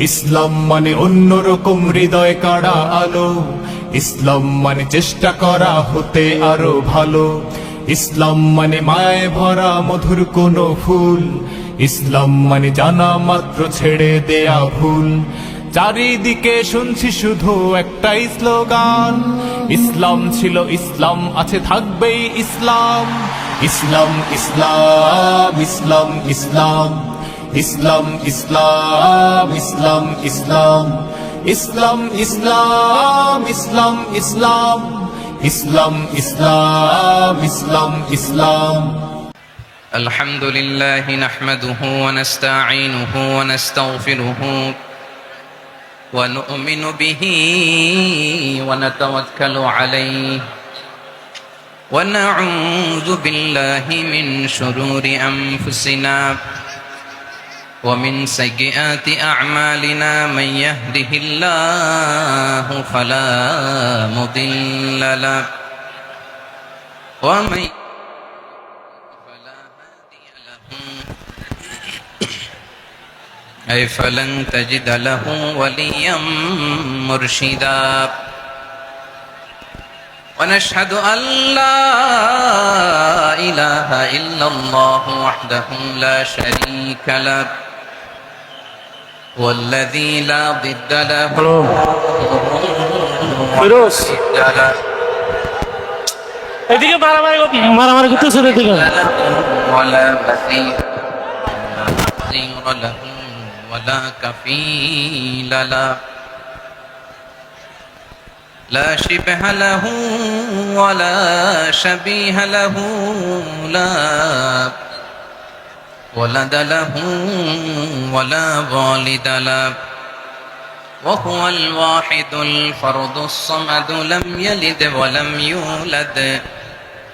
ইসলাম মানে অন্যরকম হৃদয় কাড়া আলো, ইসলাম মানে চেষ্টা করা হতে আরো ভালো, ইসলাম মানে মায়ায় ভরা মধুর কোনো ফুল, ইসলাম মানে জানা মাত্র ছেড়ে দেয়া ভুল। চারিদিকে শুনছি শুধু একটাই স্লোগান, ইসলাম ছিল ইসলাম আছে থাকবেই ইসলাম। ইসলাম ইসলাম ইসলাম ইসলাম, ইসলাম ইসলাম ইসলাম ইসলাম, ইসলাম ইসলাম ইসলাম ইসলাম, ইসলাম ইসলাম ইসলাম ইসলাম। الحمد لله نحمده ونستعينه ونستغفره ونؤمن به ونتوكل عليه ونعوذ بالله من شرور أنفسنا ومن سيئات أعمالنا من يهده الله فلا مضل له ومن أي فلن تجد له وليا مرشدا ونشهد أن لا إله إلا الله وحده لا شريك له والذي لا ضد له ফিরোজ এদিকে মারামারি করতেছে এদিকে ولا مثيل له ولا كفيل له لا شبه له ولا شبيه له لا ولد له ولا والد له وهو الواحد الفرد الصمد لم يلد ولم يولد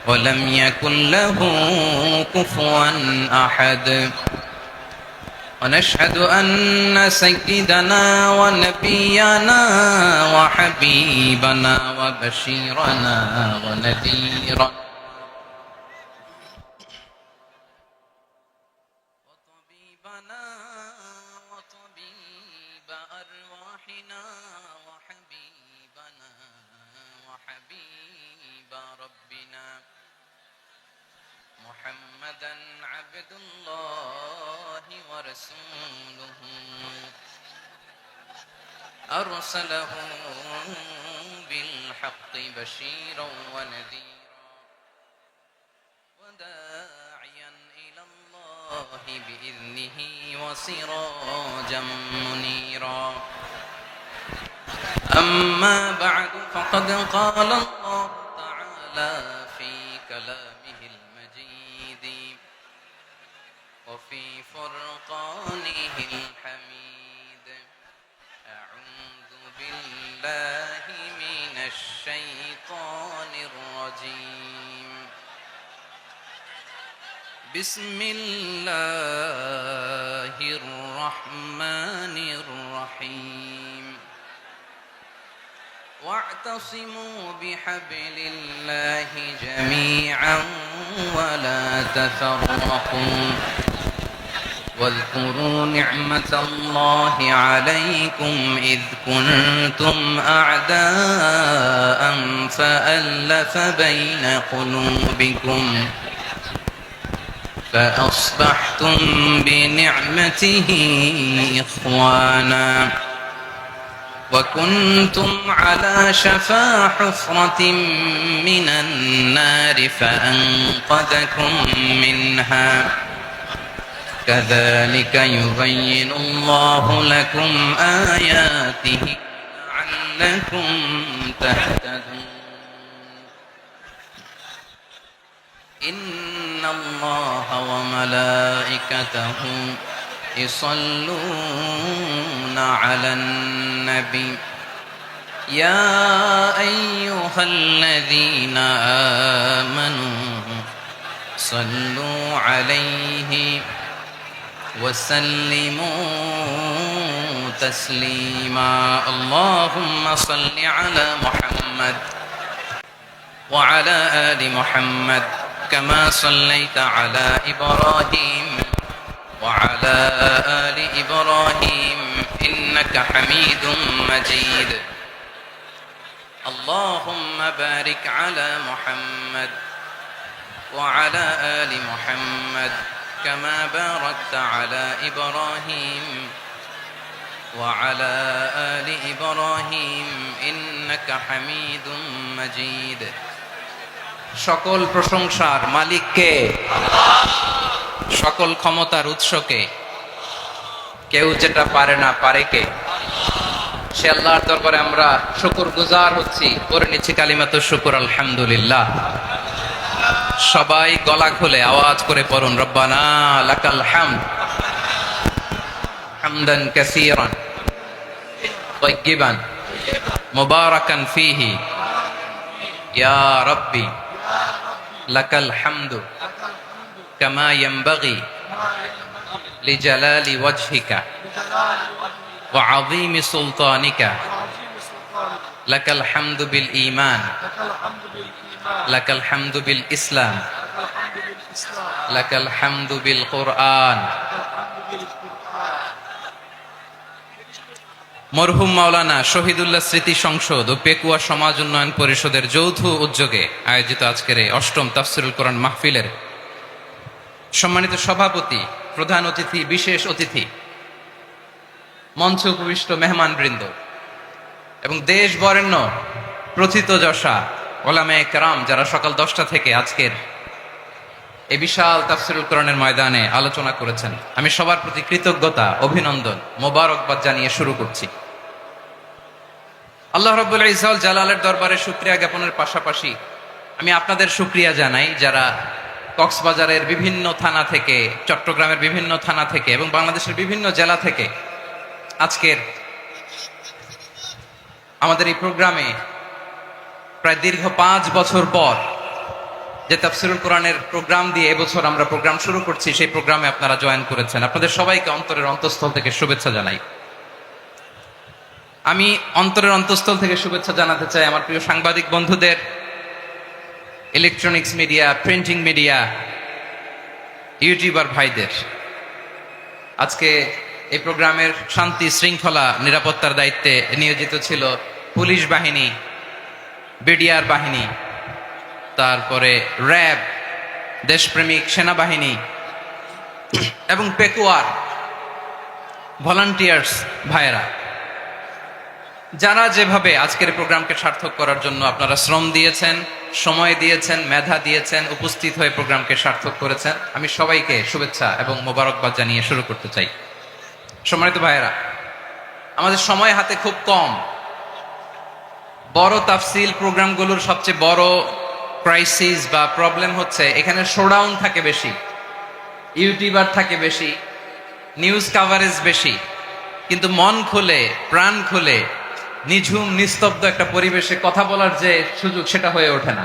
ولم يكن له كفوا أحد ونشهد أن سيدنا ونبينا وحبيبنا وبشيرنا ونذيرنا وطبيبنا وطبيب أرواحنا وحبيبنا وحبيب ربنا محمدا عبد الله ورسوله أرسله بالحق بشيرا ونذيرا وداعيا إلى الله بإذنه وسراجا منيرا أما بعد فقد قال الله تعالى في كلامه المجيد وفي فرقانه الحميد أعوذ بالله من الشيطان الرجيم بسم الله الرحمن الرحيم واعتصموا بحبل الله جميعا ولا تفرقوا واذكروا نعمة الله عليكم إذ كنتم أعداء فألف بين قلوبكم فأصبحتم بنعمته إخوانا وكنتم على شفا حفرة من النار فأنقذكم منها كذلك يبين الله لكم آياته لعلكم تهتدون إن الله وملائكته يصلون على النبي يا أيها الذين آمنوا صلوا عليه وسلموا تسليما اللهم صل على محمد وعلى آل محمد كما صليت على إبراهيم وعلى آل إبراهيم إنك حميد مجيد اللهم بارك على محمد وعلى آل محمد كما باركت على إبراهيم وعلى آل إبراهيم إنك حميد مجيد সকল প্রশংসার মালিক কে? সকল ক্ষমতার উৎস কে? কেউ যেটা পারে না পারে কে? সে আল্লাহর দরবারে আমরা শুকরগুজার হচ্ছি, করে নিচ্ছি কালিমাতু শুকর আলহামদুলিল্লাহ। সবাই গলা খুলে আওয়াজ করে পড়ুন, রব্বানা লাকাল হামদ হামদান কাসীরান তাইয়্যিবান মুবারাকান ফীহি ইয়া রাব্বি লাকাল হামদু কামা ইয়ানবাগি লিজালালি ওয়াজহিকা ওয়া আযীমি সুলতানিকা লাকাল হামদু বিল ঈমান লাকাল হামদু বিল ইসলাম লাকাল হামদু বিল কুরআন। মরহুম মাওলানা শহীদুল্লাহ স্মৃতি সংসদ ও পেকুয়া সমাজ উন্নয়ন পরিষদের যৌথ উদ্যোগে আয়োজিত আজকের এই অষ্টম তাফসিরুল কোরআন মাহফিলের সম্মানিত সভাপতি, প্রধান অতিথি, বিশেষ অতিথি, মঞ্চে উপবিষ্ট মেহমানবৃন্দ এবং দেশ বরেণ্য প্রথিতযশা ওলামায়ে কেরাম যারা সকাল 10টা থেকে আজকের এই বিশাল তাফসিরুল কোরআনের ময়দানে আলোচনা করেছেন, আমি সবার প্রতি কৃতজ্ঞতা, অভিনন্দন, মোবারকবাদ জানিয়ে শুরু করছি। আল্লাহ রাব্বুল ইজ্জত জালালের দরবারে শুকরিয়া জ্ঞাপনের পাশাপাশি আমি আপনাদের শুকরিয়া জানাই যারা কক্সবাজারের বিভিন্ন থানা থেকে, চট্টগ্রামের বিভিন্ন থানা থেকে এবং বাংলাদেশের বিভিন্ন জেলা থেকে আজকের আমাদের এই প্রোগ্রামে প্রায় দীর্ঘ 5 বছর পর যে তাফসিরুল কোরআনের প্রোগ্রাম দিয়ে এবছর আমরা প্রোগ্রাম শুরু করছি, সেই প্রোগ্রামে আপনারা জয়েন করেছেন। আপনাদের সবাইকে অন্তরের অন্তঃস্থল থেকে শুভেচ্ছা জানাই। আমি অন্তরের অন্তঃস্থল থেকে শুভেচ্ছা জানাতে চাই আমার প্রিয় সাংবাদিক বন্ধুদের, electronics media, printing media, YouTuber ভাইদের। আজকে এই প্রোগ্রামের শান্তি শৃঙ্খলা নিরাপত্তার দায়িত্বে নিয়োজিত ছিল পুলিশ বাহিনী, বিডিআর বাহিনী, তারপরে র্যাব, দেশপ্রেমিক সেনাবাহিনী এবং পেকুয়ার ভলান্টিয়ার্স ভাইয়েরা, যারা যেভাবে আজকের প্রোগ্রামকে সার্থক করার জন্য আপনারা শ্রম দিয়েছেন, সময় দিয়েছেন, মেধা দিয়েছেন, উপস্থিত হয়ে প্রোগ্রামকে সার্থক করেছেন, আমি সবাইকে শুভেচ্ছা এবং মোবারকবাদ জানিয়ে শুরু করতে চাই। সম্মানিত ভাইয়েরা, আমাদের সময় হাতে খুব কম। বড় তাফসিল প্রোগ্রামগুলোর সবচেয়ে বড় ক্রাইসিস বা প্রবলেম হচ্ছে এখানে শোডাউন থাকে বেশি, ইউটিউবার থাকে বেশি, নিউজ কাভারেজ বেশি, কিন্তু মন খুলে, প্রাণ খুলে, নিঝুম নিস্তব্ধ একটা পরিবেশে কথা বলার যে সুযোগ, সেটা হয়ে ওঠে না।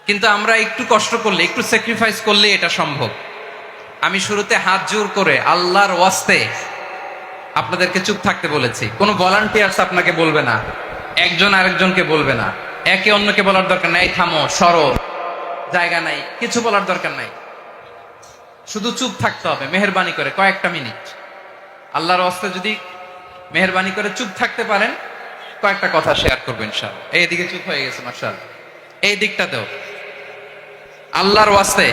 কিন্তু আমরা একটু কষ্ট করলে, একটু স্যাক্রিফাইস করলে এটা সম্ভব। আমি শুরুতে হাত জোর করে আল্লাহর ওয়াস্তে আপনাদেরকে চুপ থাকতে বলেছি। কোনো ভলান্টিয়ার্স আপনাকে বলবে না, একজন আরেকজনকে বলবে না, একে অন্যকে বলার দরকার নাই, থামো, সরো, জায়গা নাই, কিছু বলার দরকার নাই, শুধু চুপ থাকতে হবে মেহেরবানি করে কয়েকটা মিনিট। আল্লাহর ওয়াস্তে যদি মেহেরবানি করে চুপ থাকতে পারেন, কয়েকটা কথা শেয়ার করবেন ইনশাআল্লাহ। এইদিকে চুপ হয়ে গেছে মাশাআল্লাহ, এই দিকটাতেও আল্লাহর ওয়াস্তে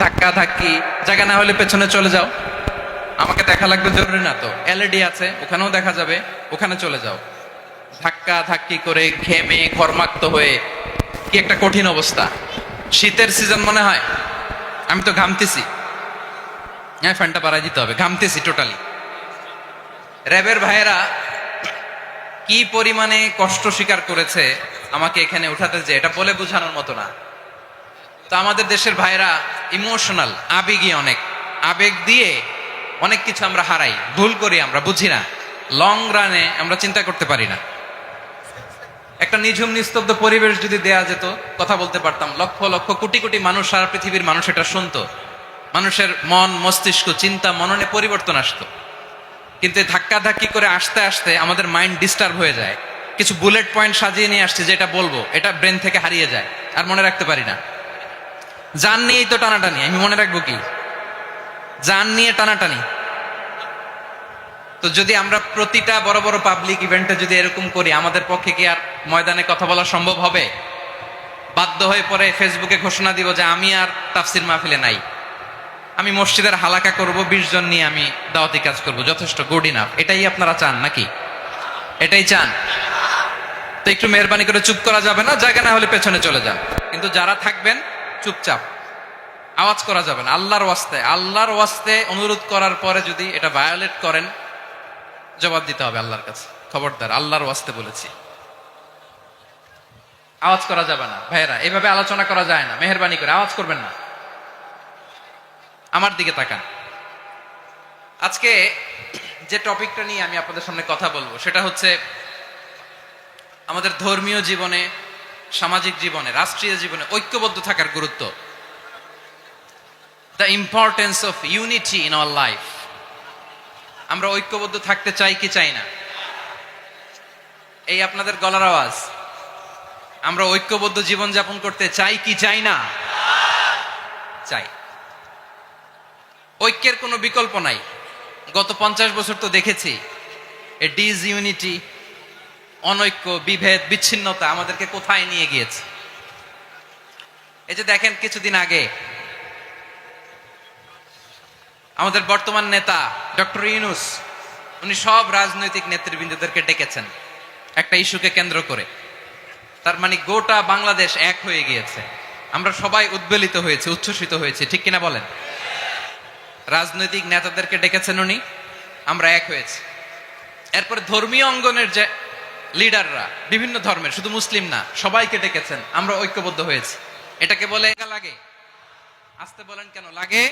ধাক্কা ধাক্কি, জায়গা না হলে পেছনে চলে যাও, আমাকে দেখা লাগবে জরুরি না তো, এলইডি আছে ওখানেও দেখা যাবে, ওখানে চলে যাও। ধাক্কা ধাক্কি করে ঘেমে ঘর্মাক্ত হয়ে কি একটা কঠিন অবস্থা। শীতের সিজন মনে হয়, আমি তো ঘামতেছি, হ্যাঁ ফ্যানটা বাড়াই দিতে হবে, ঘামতেছি টোটালি। র্যাবের ভাইয়েরা কি পরিমাণে কষ্ট স্বীকার করেছে আমাকে এখানে উঠাতে, যে এটা বলে বোঝানোর মতো না। তো আমাদের দেশের ভাইয়েরা ইমোশনাল, আবেগী, অনেক আবেগ দিয়ে অনেক কিছু আমরা হারাই, ভুল করি, আমরা বুঝি না, লং রানে আমরা চিন্তা করতে পারি না। একটা নিঝুম নিস্তব্ধ পরিবেশ যদি দেয়া যেত, কথা বলতে পারতাম, লক্ষ লক্ষ কোটি কোটি মানুষ, সারা পৃথিবীর মানুষ এটা শুনতো, মানুষের মন, মস্তিষ্ক, চিন্তা, মননে পরিবর্তন আসতো। কিন্তু ধাক্কা ধাক্কি করে আসতে আসতে আমাদের মাইন্ড ডিস্টার্ব হয়ে যায়। কিছু বুলেট পয়েন্ট সাজিয়ে নিয়ে আসছে, যেটা বলবো এটা ব্রেন থেকে হারিয়ে যায়, আর মনে রাখতে পারি না। জান নিয়েই তো টানাটানি, আমি মনে রাখবো কি? জান নিয়ে টানাটানি, তো যদি আমরা প্রতিটা বড় বড় পাবলিক ইভেন্টে যদি এরকম করি, আমাদের পক্ষে কি আর ময়দানে কথা বলা সম্ভব হবে? বাধ্য হয়ে পরে ফেসবুকে ঘোষণা দিব যে আমি আর তাফসির মাহফিলে নাই, আমি মসজিদের হালাকা করব, 20 জন নিয়ে আমি দাওয়াতি কাজ করব, যথেষ্ট, গুড ইনাফ। এটাই আপনারা চান নাকি? এটাই চান? তো একটু মেহরবানি করে চুপ করা যাবে না, জায়গা না হলে পেছনে চলে যান। কিন্তু যারা থাকবেন চুপচাপ, আওয়াজ করা যাবে না। আল্লাহর ওয়াস্তে অনুরোধ করার পরে যদি এটা ভায়োলেট করেন, জবাব দিতে হবে আল্লাহর কাছে। খবরদার, আল্লাহর ওয়াস্তে বলেছি, আওয়াজ করা যাবে না। ভাইয়েরা, এভাবে আলোচনা করা যায় না, মেহরবানি করে আওয়াজ করবেন না। আমার দিকে তাকান। আজকে যে টপিকটা নিয়ে আমি আপনাদের সামনে কথা বলবো সেটা হচ্ছে আমাদের ধর্মীয় জীবনে, সামাজিক জীবনে, রাষ্ট্রীয় জীবনে ঐক্যবদ্ধ থাকার গুরুত্ব। The importance of unity in our life. আমরা ঐক্যবদ্ধ থাকতে চাই কি চাই না? এই আপনাদের গলার আওয়াজ। আমরা ঐক্যবদ্ধ জীবন যাপন করতে চাই কি চাই না? চাই। ঐক্যের কোনো বিকল্প নাই। গত 50 বছর তো দেখেছি এই ডিসইউনিটি, অনৈক্য, বিভেদ, বিচ্ছিন্নতা আমাদেরকে কোথায় নিয়ে গিয়েছে। এই যে দেখেন, কিছুদিন আগে আমাদের বর্তমান নেতা ডক্টর ইউনূস, উনি সব রাজনৈতিক নেতৃবৃন্দদেরকে ডেকেছেন একটা ইস্যুকে কেন্দ্র করে। তার মানে গোটা বাংলাদেশ এক হয়ে গিয়েছে। আমরা সবাই উদ্বেলিত হয়েছে, উচ্ছ্বসিত হয়েছে, ঠিক কিনা বলেন? রাজনৈতিক নেতাদেরকে ডেকেছেন উনি, আমরা এক হয়েছি। এরপরে ধর্মীয় অঙ্গনের যে লিডাররা, বিভিন্ন ধর্মের, শুধু মুসলিম না, সবাইকে ডেকেছেন, আমরা ঐক্যবদ্ধ হয়েছি। এটাকে বলে লাগে। আসতে বলেন কেন লাগে?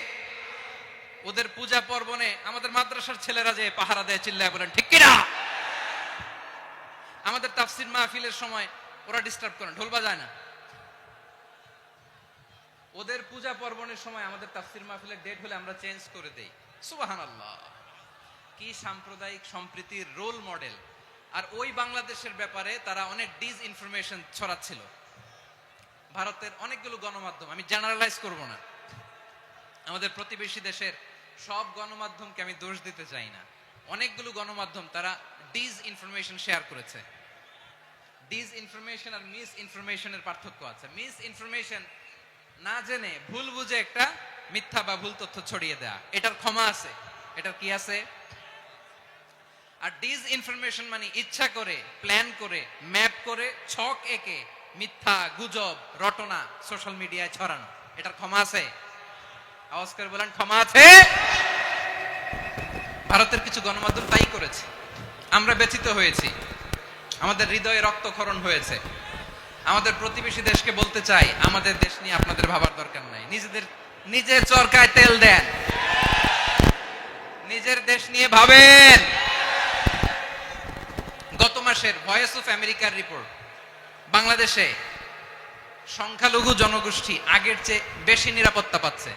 ওদের পূজা পর্বণে আমাদের মাদ্রাসার ছেলেরা যে পাহারা দেয়, চিল্লায় বলেন ঠিক কিনা? আমাদের তাফসির মাহফিলের সময় ওরা ডিস্টার্ব করেন, ঢোল বাজায় না। ওদের পূজা পর্বণের সময় আমাদের তাফসির মাহফিলের ডেট হলে আমরা চেঞ্জ করে দেই। সুবহানাল্লাহ, কি সাম্প্রদায়িক সম্প্রীতির রোল মডেল। আর ওই বাংলাদেশের ব্যাপারে তারা অনেক ডিসইনফরমেশন ছড়াচ্ছিল। ভারতের অনেকগুলো গণমাধ্যম, আমি জেনারেলাইজ করব না, আমাদের প্রতিবেশী দেশের সব গণমাধ্যমকে আমি দোষ দিতে চাই না, অনেকগুলো গণমাধ্যম তারা ডিসইনফরমেশন শেয়ার করেছে। ডিসইনফরমেশন আর মিস ইনফরমেশনের পার্থক্য আছে। মিস ইনফরমেশন না জেনে ভুল বুঝে একটা মিথ্যা বা ভুল তথ্য ছড়িয়ে দেয়া, এটার ক্ষমা আছে, এটার কি আছে? আর ডিসইনফরমেশন মানে ইচ্ছা করে, প্ল্যান করে, ম্যাপ করে, ছক এঁকে মিথ্যা, গুজব, রটনা সোশ্যাল মিডিয়ায় ছড়ানো, এটার ক্ষমা আছে? আওয়াজ করে বলেন, ক্ষমা আছে? ভারতের কিছু গণমাধ্যম তাই করেছে। আমরা ব্যথিত হয়েছি, আমাদের হৃদয়ে রক্তক্ষরণ হয়েছে। আমাদের প্রতিবেশী দেশকে বলতে চাই, আমাদের দেশ নিয়ে আপনাদের ভাবার দরকার নাই, নিজের চরকায় তেল দেন, নিজের দেশ নিয়ে ভাবেন। গত মাসের ভয়েস অফ আমেরিকার রিপোর্ট, বাংলাদেশে সংখ্যালঘু জনগোষ্ঠী আগের চেয়ে বেশি নিরাপত্তা পাচ্ছে।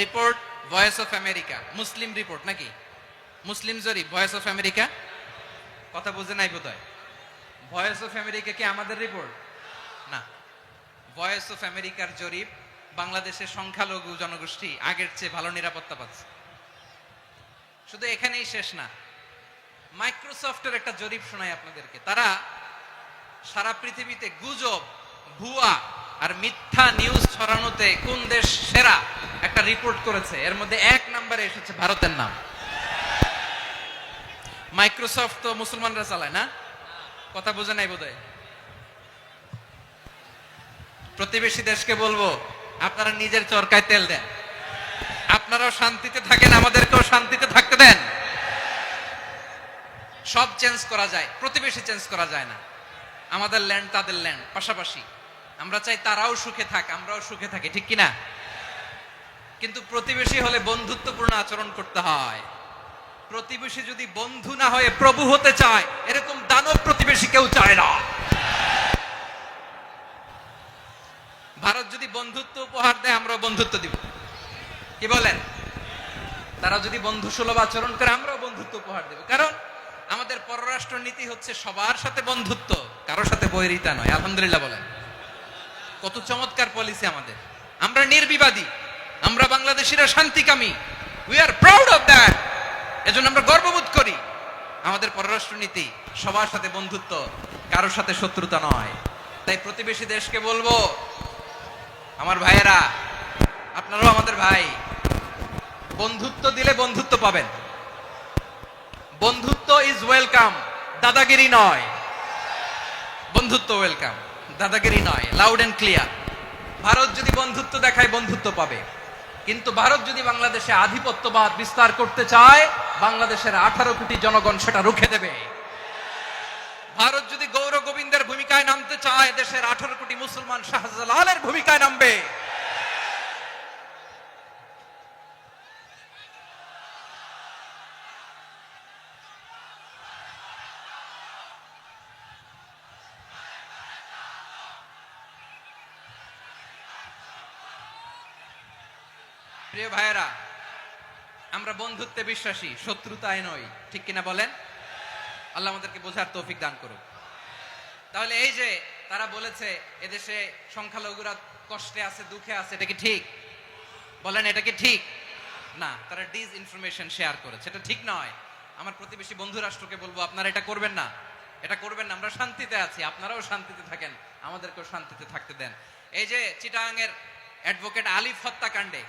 Report voice of America, Muslim report নাকি? মুসলিম জরিপ, ভয়েস অফ আমেরিকা। কথা বুঝে নাই বোধহয়। ভয়েস অফ আমেরিকা কি আমাদের রিপোর্ট? না, ভয়েস অফ আমেরিকার জরিপ, বাংলাদেশের সংখ্যালঘু জনগোষ্ঠী আগের চেয়ে ভালো নিরাপত্তা পাচ্ছে। শুধু এখানেই শেষ না, মাইক্রোসফটের একটা জরিপ শোনায় আপনাদেরকে। তারা সারা পৃথিবীতে গুজব, ভুয়া আর মিথ্যা নিউজ ছড়ানোতে কোন দেশ সেরা একটা রিপোর্ট করেছে। এর মধ্যে 1 নম্বরে এসেছে ভারতের নাম। মাইক্রোসফট তো মুসলমানরা চালায় না? কথা বোঝে নাই বোধহয়। প্রতিবেশী দেশকে বলবো, আপনারা নিজের চরকায় তেল দেন, আপনারাও শান্তিতে থাকেন, আমাদেরকেও শান্তিতে থাকতে দেন। সব চেঞ্জ করা যায়, প্রতিবেশী চেঞ্জ করা যায় না। আমাদের ল্যান্ড তাদের ল্যান্ড, পাশাপাশি। আমরা চাই তারাও সুখে থাক, আমরাও সুখে থাকি, ঠিক কিনা? কিন্তু প্রতিবেশী হলে বন্ধুত্বপূর্ণ আচরণ করতে হয়। প্রতিবেশী যদি বন্ধু না হয়ে প্রভু হতে চায়, এরকম দানব প্রতিবেশী কেউ চায় না। ভারত যদি বন্ধুত্ব উপহার দেয়, আমরাও বন্ধুত্ব দিব, কি বলেন? তারা যদি বন্ধু সুলভ আচরণ করে, আমরাও বন্ধুত্ব উপহার দেব। কারণ আমাদের পররাষ্ট্র নীতি হচ্ছে সবার সাথে বন্ধুত্ব, কারোর সাথে বৈরিতা নয়। আলহামদুলিল্লাহ বলেন, কত চমৎকার পলিসি আমাদের। আমরা নির্বিবাদী, আমরা বাংলাদেশিরা শান্তিকামী, we are proud of that. এজন্য আমরা গর্ববোধ করি আমাদের পররাষ্ট্রনীতি সবার সাথে বন্ধুত্ব, কারোর সাথে শত্রুতা নয়। তাই প্রতিবেশী দেশকে বলবো, আমার ভাইয়েরা, আপনারাও আমাদের ভাই, বন্ধুত্ব দিলে বন্ধুত্ব পাবেন। বন্ধুত্ব ইজ ওয়েলকাম, দাদাগিরি নয়। বন্ধুত্ব ওয়েলকাম, দাদাগিরি নয়, লাউড এন্ড ক্লিয়ার। ভারত যদি বন্ধুত্ব দেখায় বন্ধুত্ব পাবে, কিন্তু ভারত যদি বাংলাদেশে আধিপত্যবাদ বিস্তার করতে চায়, বাংলাদেশের 18 কোটি জনগণ সেটা রুখে দেবে। ভারত যদি গৌর গোবিন্দের ভূমিকায় নামতে চায়, দেশের 18 কোটি মুসলমান শাহজালালের ভূমিকায় নামবে। প্রিয় ভাইয়েরা, আমরা বন্ধুত্বে বিশ্বাসী, শত্রুতায় নই, ঠিক কিনা বলেন? আল্লাহ আমাদেরকে বোঝার তৌফিক দান করুক। তাহলে এই যে তারা বলেছে এদেশে সংখ্যালঘুরা কষ্টে আছে, দুঃখে আছে, এটা কি ঠিক? বলেন, এটা কি ঠিক? না, তারা ডিস ইনফরমেশন শেয়ার করেছে, এটা ঠিক নয়। আমার প্রতিবেশী বন্ধু রাষ্ট্রকে বলবো, আপনারা এটা করবেন না, এটা করবেন না। আমরা শান্তিতে আছি, আপনারাও শান্তিতে থাকেন, আমাদেরকেও শান্তিতে থাকতে দেন। এই যে চিটাগাংয়ের অ্যাডভোকেট আলিফ হত্যাকাণ্ডে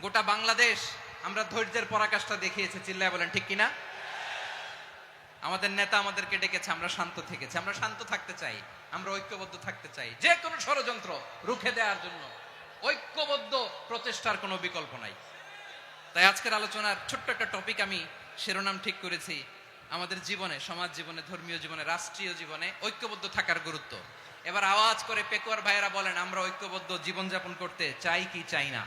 গোটা বাংলাদেশ আমরা ধৈর্যের পরাকাষ্ঠা দেখিয়েছে, চিল্লায় বলেন ঠিক কিনা? আমাদের নেতা আমাদেরকে ডেকেছে, আমরা শান্ত থেকেছি। আমরা শান্ত থাকতে চাই, আমরা ঐক্যবদ্ধ থাকতে চাই। যে কোনো ষড়যন্ত্র রুখে দেওয়ার জন্য ঐক্যবদ্ধ প্রচেষ্টার কোনো বিকল্প নাই। তাই আজকের আলোচনার ছোট্ট একটা টপিক আমি শিরোনাম ঠিক করেছি, আমাদের জীবনে, সমাজ জীবনে, ধর্মীয় জীবনে, রাষ্ট্রীয় জীবনে ঐক্যবদ্ধ থাকার গুরুত্ব। এবার আওয়াজ করে পেকুয়ার ভাইয়েরা বলেন, আমরা ঐক্যবদ্ধ জীবনযাপন করতে চাই কি চাই না?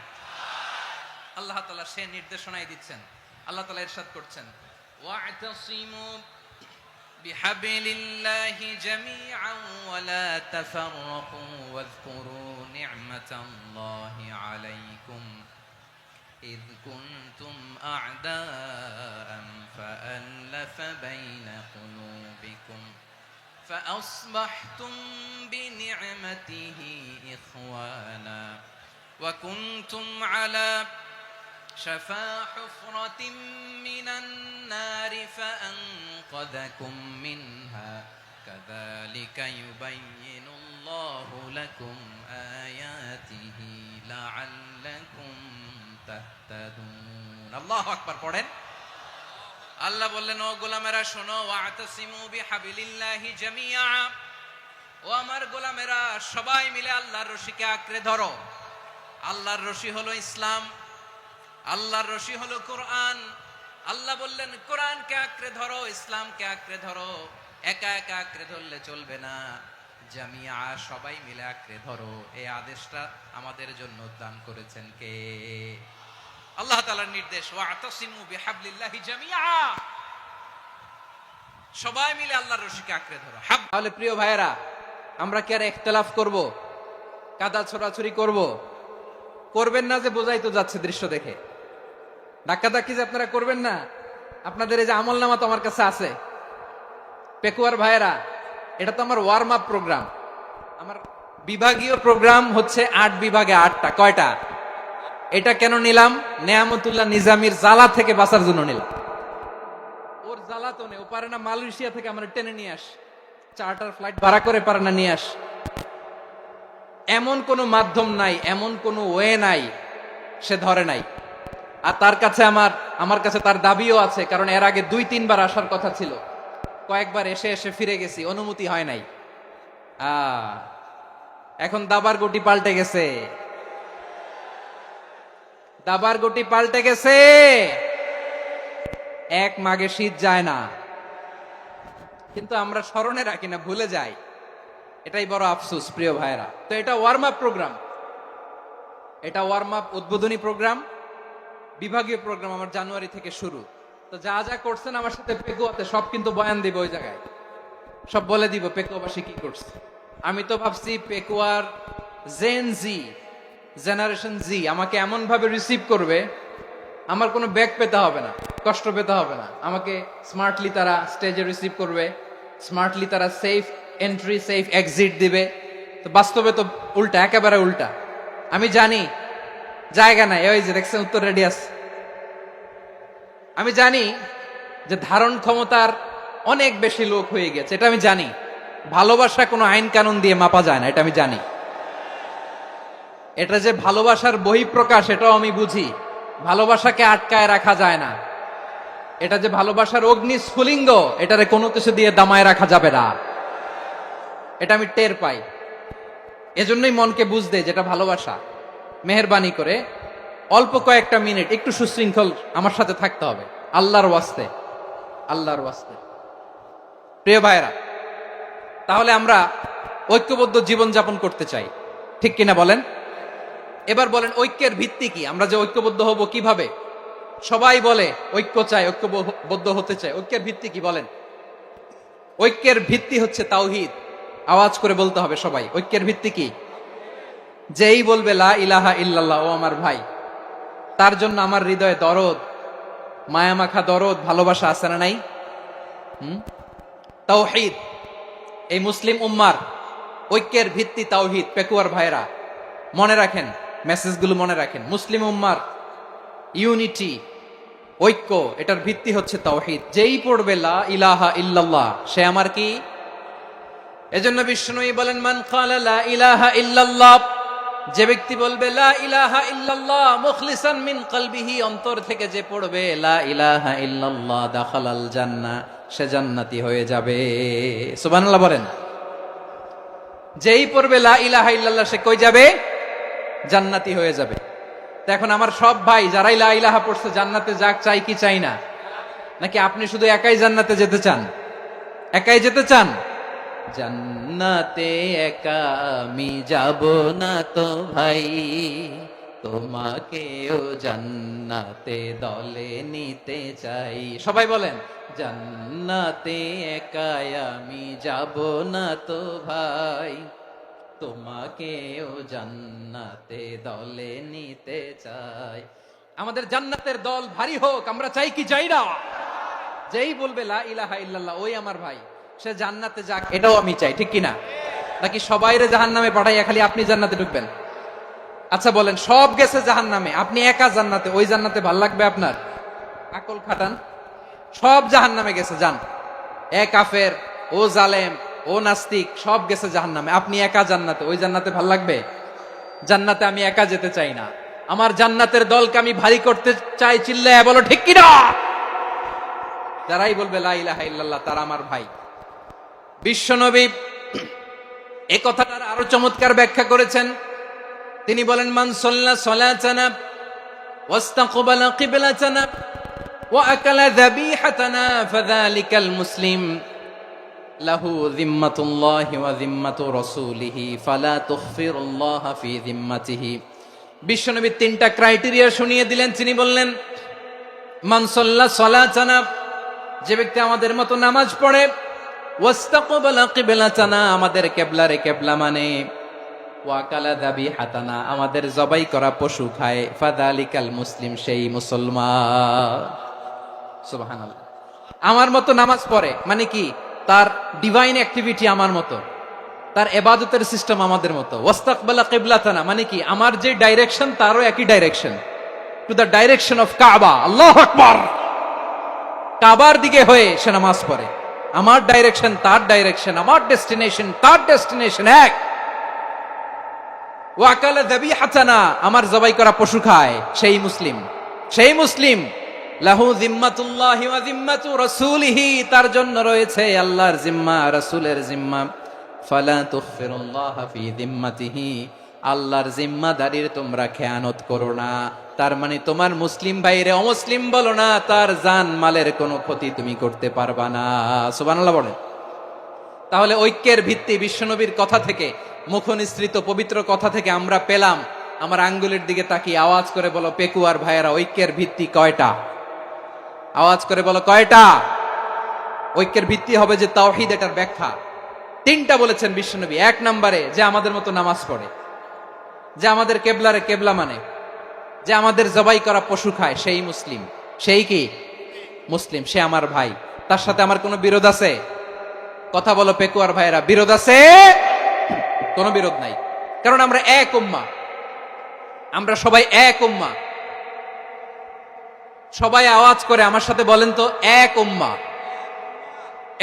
আল্লাহ তাআলা সে নির্দেশনাই দিচ্ছেন। আল্লাহ তাআলা ইরশাদ করছেন, ওয়া'তাসিমু বিহাবলিল্লাহি জামিআন ওয়া লা তাফাররাকু ওয়াযকুরু নি'মাতাল্লাহি আলাইকুম ইয কুনতুম আ'দাআন ফাআল্লাফা বাইনা কুলুবিকুম فأصبحتم بنعمته إخوانا وكنتم على شفا حفرة من النار فأنقذكم منها كذلك يبين الله لكم آياته لعلكم تهتدون الله أكبر পড়েন। আল্লাহ বললেন, ও গোলামেরা শোনো, ওয়া'তাসিমু বিহাবলিল্লাহি জামিআ, ও আমার গোলামেরা সবাই মিলে আল্লাহর রশিকে আঁকড়ে ধরো। আল্লাহর রশি হলো ইসলাম, আল্লাহর রশি হলো কোরআন। আল্লাহ বললেন, কোরআনকে আঁকড়ে ধরো, ইসলামকে আঁকড়ে ধরো। একা একা আঁকড়ে ধরলে চলবে না, জামিআ, সবাই মিলে আঁকড়ে ধরো। এই আদেশটা আমাদের জন্য দান করেছেন কে? আল্লাহ তাআলার নির্দেশ, ওয়া'তাসিমু বিহাবলিল্লাহি জামিআ, সবাই মিলে আল্লাহর রশিকে আঁকড়ে ধরো। তাহলে প্রিয় ভাইয়েরা, আমরা কি আর ইখতিলাফ করব, কাদা ছোড়াছুরি করব? করবেন না যে বোঝাই তো যাচ্ছে দৃশ্য দেখে। ধাক্কাধাক্কি যে আপনারা করবেন না, আপনাদের এই যে আমলনামা তো আমার কাছে আছে। পেকুয়ার ভাইয়েরা, এটা তো আমার ওয়ার্ম আপ প্রোগ্রাম। আমার বিভাগীয় প্রোগ্রাম হচ্ছে 8 বিভাগে 8টা। কয়টা? এটা কেন নিলাম? নেয়ামতুল্লাহ নিজামীর জ্বালা থেকে বাঁচার জন্য নিলাম। ওর জ্বালা তো নেই, ও পারে না মালয়েশিয়া থেকে আমরা টেনে নিয়ে আস, চার্টার ফ্লাইট ভাড়া করে পারে না নিয়ে আস। এমন কোন মাধ্যম নাই, এমন কোন ওয়ে নাই, সে ধরে নাই। আর তার কাছে আমার কাছে তার দাবিও আছে, কারণ এর আগে 2-3 বার আসার কথা ছিল। কয়েকবার এসে এসে ফিরে গেছি, অনুমতি হয় নাই। এখন দাবার গুটি পাল্টে গেছে, দাবার গুটি পাল্টে গেছে। এক মাঘে শীত যায় না, কিন্তু আমরা স্মরণে রাখি না, ভুলে যাই। এটাই বড় আফসোস প্রিয় ভাইরা। তো এটা ওয়ার্ম আপ প্রোগ্রাম, এটা ওয়ার্ম আপ উদ্বোধনী প্রোগ্রাম, বিভাগীয় প্রোগ্রাম আমার জানুয়ারি থেকে শুরু। তো যা যা করছেন আমার সাথে পেকুয়াতে সব কিন্তু বয়ান দিব, ওই জায়গায় সব বলে দিব পেকুয়াবাসী কি করছে। আমি তো ভাবছি পেকুয়ার জেনারেশন জি আমাকে এমন ভাবে রিসিভ করবে, আমার কোনো ব্যাক পেতে হবে না, কষ্ট পেতে হবে না। আমাকে স্মার্টলি তারা স্টেজে রিসিভ করবে, স্মার্টলি তারা সেফ এন্ট্রি সেফ এক্সিট দিবে। তো বাস্তবে তো উল্টা, একেবারে উল্টা। আমি জানি জায়গা নাই, ওই যে দেখছেন উত্তর রেডি আছে। আমি জানি যে ধারণ ক্ষমতার অনেক বেশি লোক হয়ে গেছে, এটা আমি জানি। ভালোবাসা কোনো আইন কানুন দিয়ে মাপা যায় না, এটা আমি জানি। এটা যে ভালোবাসার বহিঃপ্রকাশ, এটাও আমি বুঝি। ভালোবাসাকে আটকায় রাখা যায় না। এটা যে ভালোবাসার অগ্নি স্ফুলিঙ্গ, এটারে কোনো কিছু দিয়ে দামায় রাখা যাবে না, এটা আমি টের পাই। এজন্যই মনকে বুঝতে যেটা ভালোবাসা। মেহেরবানি করে অল্প কয়েকটা মিনিট একটু সুশৃঙ্খল আমার সাথে থাকতে হবে, আল্লাহর ওয়াস্তে, আল্লাহর ওয়াস্তে। প্রিয় ভাইরা, তাহলে আমরা ঐক্যবদ্ধ জীবন যাপন করতে চাই, ঠিক কিনা বলেন? এবার বলেন ঐক্যের ভিত্তি কি? আমরা যে ঐক্যবদ্ধ হব কিভাবে? সবাই বলে ঐক্য চাই, ঐক্যবদ্ধ হতে চাই। ঐক্যের ভিত্তি কি বলেন? ঐক্যের ভিত্তি হচ্ছে তাওহীদ। আওয়াজ করে বলতে হবে সবাই, ঐক্যের ভিত্তি কি? যেই বলবে লা ইলাহা ইল্লাল্লাহ, ও আমার ভাই, তার জন্য আমার হৃদয়ে দরদ, মায়ামাখা দরদ, ভালোবাসা আছে না নাই? তাওহীদ। এই মুসলিম উম্মার ঐক্যের ভিত্তি তাওহীদ। পেকুয়ার ভাইরা মনে রাখেন, মেসেজগুলো মনে রাখেন। মুসলিম উম্মার ইউনিটি, ঐক্য, এটার ভিত্তি হচ্ছে তাওহীদ। যেই পড়বে লা ইলাহা ইল্লাল্লাহ, সে আমার কি? এজন্য বিষ্ণুই বলেন, মান ক্বালা লা ইলাহা ইল্লাল্লাহ, যে ব্যক্তি বলবে লা ইলাহা ইল্লাল্লাহ মুখলিসান মিন কলবিহি, অন্তর থেকে যে পড়বে লা ইলাহা ইল্লাল্লাহ, দাখালাল জান্নাহ, সে জান্নাতি হয়ে যাবে। সুবহানাল্লাহ বলেন। যেই পড়বে লা ইলাহা ইল্লাল্লাহ, সে কই যাবে? জান্নাতি হয়ে যাবে। তো এখন আমার সব ভাই যারাই লা ইলাহা পড়ছে জান্নাতে যাক, চাই কি চাই না? নাকি আপনি শুধু একাই জান্নাতে যেতে চান? একাই যেতে চান? জান্নাতে একা আমি যাব না তো ভাই, তোমাকেও জান্নাতে দলে নিতে চাই। সবাই বলেন, জান্নাতে একা আমি যাব না তো ভাই, তোমাকেও জান্নাতে দলে নিতে চাই। আমাদের জান্নাতের দল ভারী হোক, আমরা চাই কি চাই না? যেই বলবে লা ইলাহা ইল্লাল্লাহ, ওই আমার ভাই, সে জান্নাতে যাক, এটাও আমি চাই, ঠিক কিনা? নাকি সবাইরে জাহান্নামে পাঠাইয়া খালি আপনি জান্নাতে ঢুকবেন? আচ্ছা বলেন, সব গেছে জাহান্নামে, আপনি একা জান্নাতে, ওই জান্নাতে ভাল লাগবে আপনার? আকল খাটান। সব জাহান্নামে গেছে, যান। এ কাফের, ও জালেম, ও নাস্তিক, সব গেছে জাহান্নামে, আপনি একা জান্নাতে, ওই জান্নাতে ভাল লাগবে? জান্নাতে আমি একা যেতে চাই না, আমার জান্নাতের দলকে আমি ভারী করতে চাই। চিল্লায়া বলো ঠিক কিনা? যারাই বলবে লা ইলাহা ইল্লাল্লাহ, তারা আমার ভাই। বিশ্বনবী এই কথাটার আরো চমৎকার ব্যাখ্যা করেছেন। তিনি বলেন, মান সাল্লা সালাতানা ওয়াস্তাকবালা কিবলাতানা ওয়া আকালা যাবিহাতানা ফাযালিকাল মুসলিম লাহু যিম্মাতুল্লাহি ওয়া যিম্মাতু রাসূলিহি ফালা তুখফিরুল্লাহা ফি যিম্মাতিহি। বিশ্বনবী তিনটা ক্রাইটেরিয়া শুনিয়ে দিলেন। তিনি বললেন, মান সাল্লা সালাতানা, যে ব্যক্তি আমাদের মতো নামাজ পড়ে, ওয়াস্তাকবালা কিবলাতানা, আমাদের কিবলারে কিবলা মানে, ওয়া আকালা যাবিহাতানা, আমাদের জবাই করা পশু খায়, ফাযালিকাল মুসলিম, সেই মুসলমান। সুবহানাল্লাহ। আমার মতো নামাজ পড়ে মানে কি? তার ডিভাইন অ্যাক্টিভিটি আমার মতো, তার ইবাদতের সিস্টেম আমাদের মতো। ওয়াস্তাকবালা কিবলাতানা মানে কি? আমার যে ডাইরেকশন, তারও একই direction, to the direction of কাবা। আল্লাহু আকবার। কাবার দিকে হয়ে সে নামাজ পড়ে। আমার ডাইরেকশন, তার ডাইরেকশন, আমার ডেস্টিনেশন, তার ডেস্টিনেশন এক। ওয়া আকালা যাবিহাতানা, আমার জবাই করা পশু খায়, সেই মুসলিম। সেই মুসলিম। লাহু যিম্মাতুল্লাহি ওয়া যিম্মাতু রাসূলিহি, তার জন্য রয়েছে আল্লাহর জিম্মা, রাসূলের জিম্মা। ফালা তুখফিরুল্লাহা ফি যিম্মাতিহি, আল্লাহর জিম্মাদারির তোমরা খেয়ানত করো না। তার মানে তোমার মুসলিম ভাইরে অমুসলিম বলো না, তার জান মালের কোনো ক্ষতি তুমি করতে পারবা না। সুবহানাল্লাহ বলেন। তাহলে ঐক্যের ভিত্তি বিশ্বনবীর কথা থেকে, মুখনিসৃত পবিত্র কথা থেকে আমরা পেলাম। আমার আঙ্গুলের দিকে তাকিয়ে আওয়াজ করে বলো পেকুয়ার ভাইয়েরা, ঐক্যের ভিত্তি কয়টা? আওয়াজ করে বলো কয়টা? ঐক্যের ভিত্তি হবে যে তাওহীদ, এটার ব্যাখ্যা তিনটা বলেছেন বিশ্বনবী। এক নম্বরে, যে আমাদের মতো নামাজ পড়ে, যে আমাদের কেবলারে কেবলা মানে, যে আমাদের জবাই করা পশু খায়, সেই মুসলিম। সেই কি? মুসলিম। সে আমার ভাই। তার সাথে আমার কোনো বিরোধ আছে? কথা বলো পেকুয়ার ভাইয়েরা, বিরোধ আছে? কোনো বিরোধ নাই, কারণ আমরা এক উম্মাহ, আমরা সবাই এক উম্মাহ। সবাই আওয়াজ করে আমার সাথে বলেন তো, এক উম্মাহ।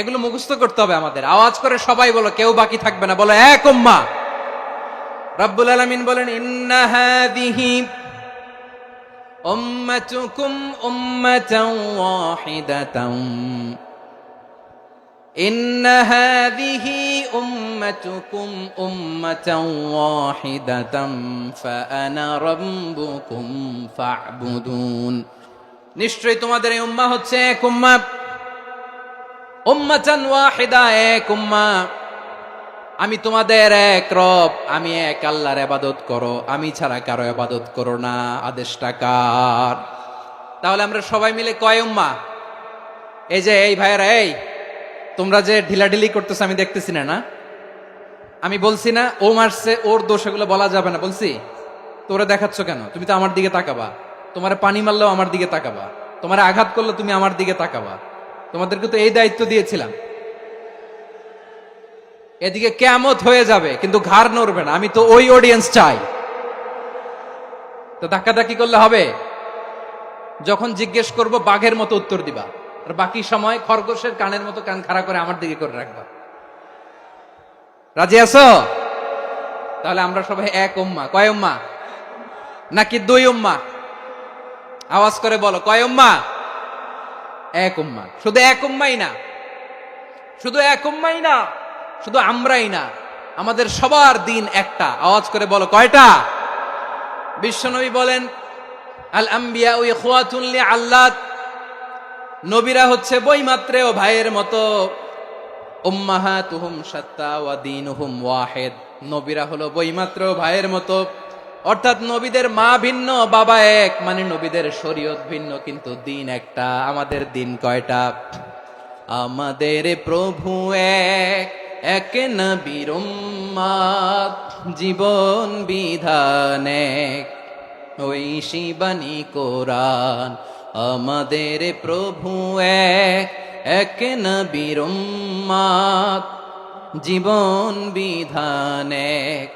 এগুলো মুখস্থ করতে হবে আমাদের। আওয়াজ করে সবাই বলো, কেউ বাকি থাকবে না, বলো এক উম্মাহ। রব্বুল আলামিন বলেন, ইন্না হাযিহি উম্মাতুকুম উম্মাতান ওয়াহিদাতান, ইন্না হাযিহি উম্মাতুকুম উম্মাতান ওয়াহিদাতান ফাআনা রাব্বুকুম ফা'বুদুন। নিশ্চয়ই তোমাদের এই উম্মাহ হচ্ছে এক উম্মাহ, উম্মাতান ওয়াহিদা, এক উম্মাহ। আমি তোমাদের এক রব, আমি এক আল্লাহর ইবাদত করো, আমি ছাড়া কারো ইবাদত করো না। আদেশটা কার? তাহলে আমরা সবাই মিলে কয় উম্মাহ? এই যে এই ভাইয়েরা, এই তোমরা যে ঢিলাঢিলি করতেছো আমি দেখতেছি না, না আমি বলছি না ও মারছে ওর দোষ, এগুলো বলা যাবে না বলছি? তোরা দেখাচ্ছ কেন? তুমি তো আমার দিকে তাকাবা। তোমার পানি মারলেও আমার দিকে তাকাবা, তোমার আঘাত করলে তুমি আমার দিকে তাকাবা। তোমাদেরকে তো এই দায়িত্ব দিয়েছিলাম। এদিকে কিয়ামত হয়ে যাবে কিন্তু ঘাড় নড়বে না, আমি তো ওই অডিয়েন্স চাই। তো ধাক্কাধাক্কি করলে হবে? যখন জিজ্ঞেস করব বাঘের মতো উত্তর দিবা, আর বাকি সময় খরগোশের কানের মতো কান খাড়া করে আমার দিকে করে রাখবা। রাজি আছো? তাহলে আমরা সবাই এক উম্মাহ। কয় উম্মাহ? নাকি দুই উম্মাহ? আওয়াজ করে বলো, কয় উম্মাহ? এক উম্মাহ। শুধু এক উম্মাই না, শুধু এক উম্মাই না, শুধু আমরাই না, আমাদের সবার দিন একটা। আওয়াজ করে বলো, কয়টা? বিশ্বনবী বলেন, আল আম্বিয়া ইখওয়াতুন লিআল্লাত, নবীরা হচ্ছে বৈমাত্রেয় ভাইয়ের মতো। উম্মাহাতুহুম শাত্তা ওয়া দীনুহুম ওয়াহিদ, নবীরা হলো বৈমাত্রেয় ভাইয়ের মতো। অর্থাৎ নবীদের মা ভিন্ন, বাবা এক, মানে নবীদের শরীয়ত ভিন্ন, কিন্তু দিন একটা। আমাদের দিন কয়টা? আমাদের প্রভু এক, এক নবীর উম্মাত, জীবন বিধান এক, ওই শিবানী কোরআন। আমাদের প্রভু এক, এক নবীর উম্মাত, জীবন বিধান এক,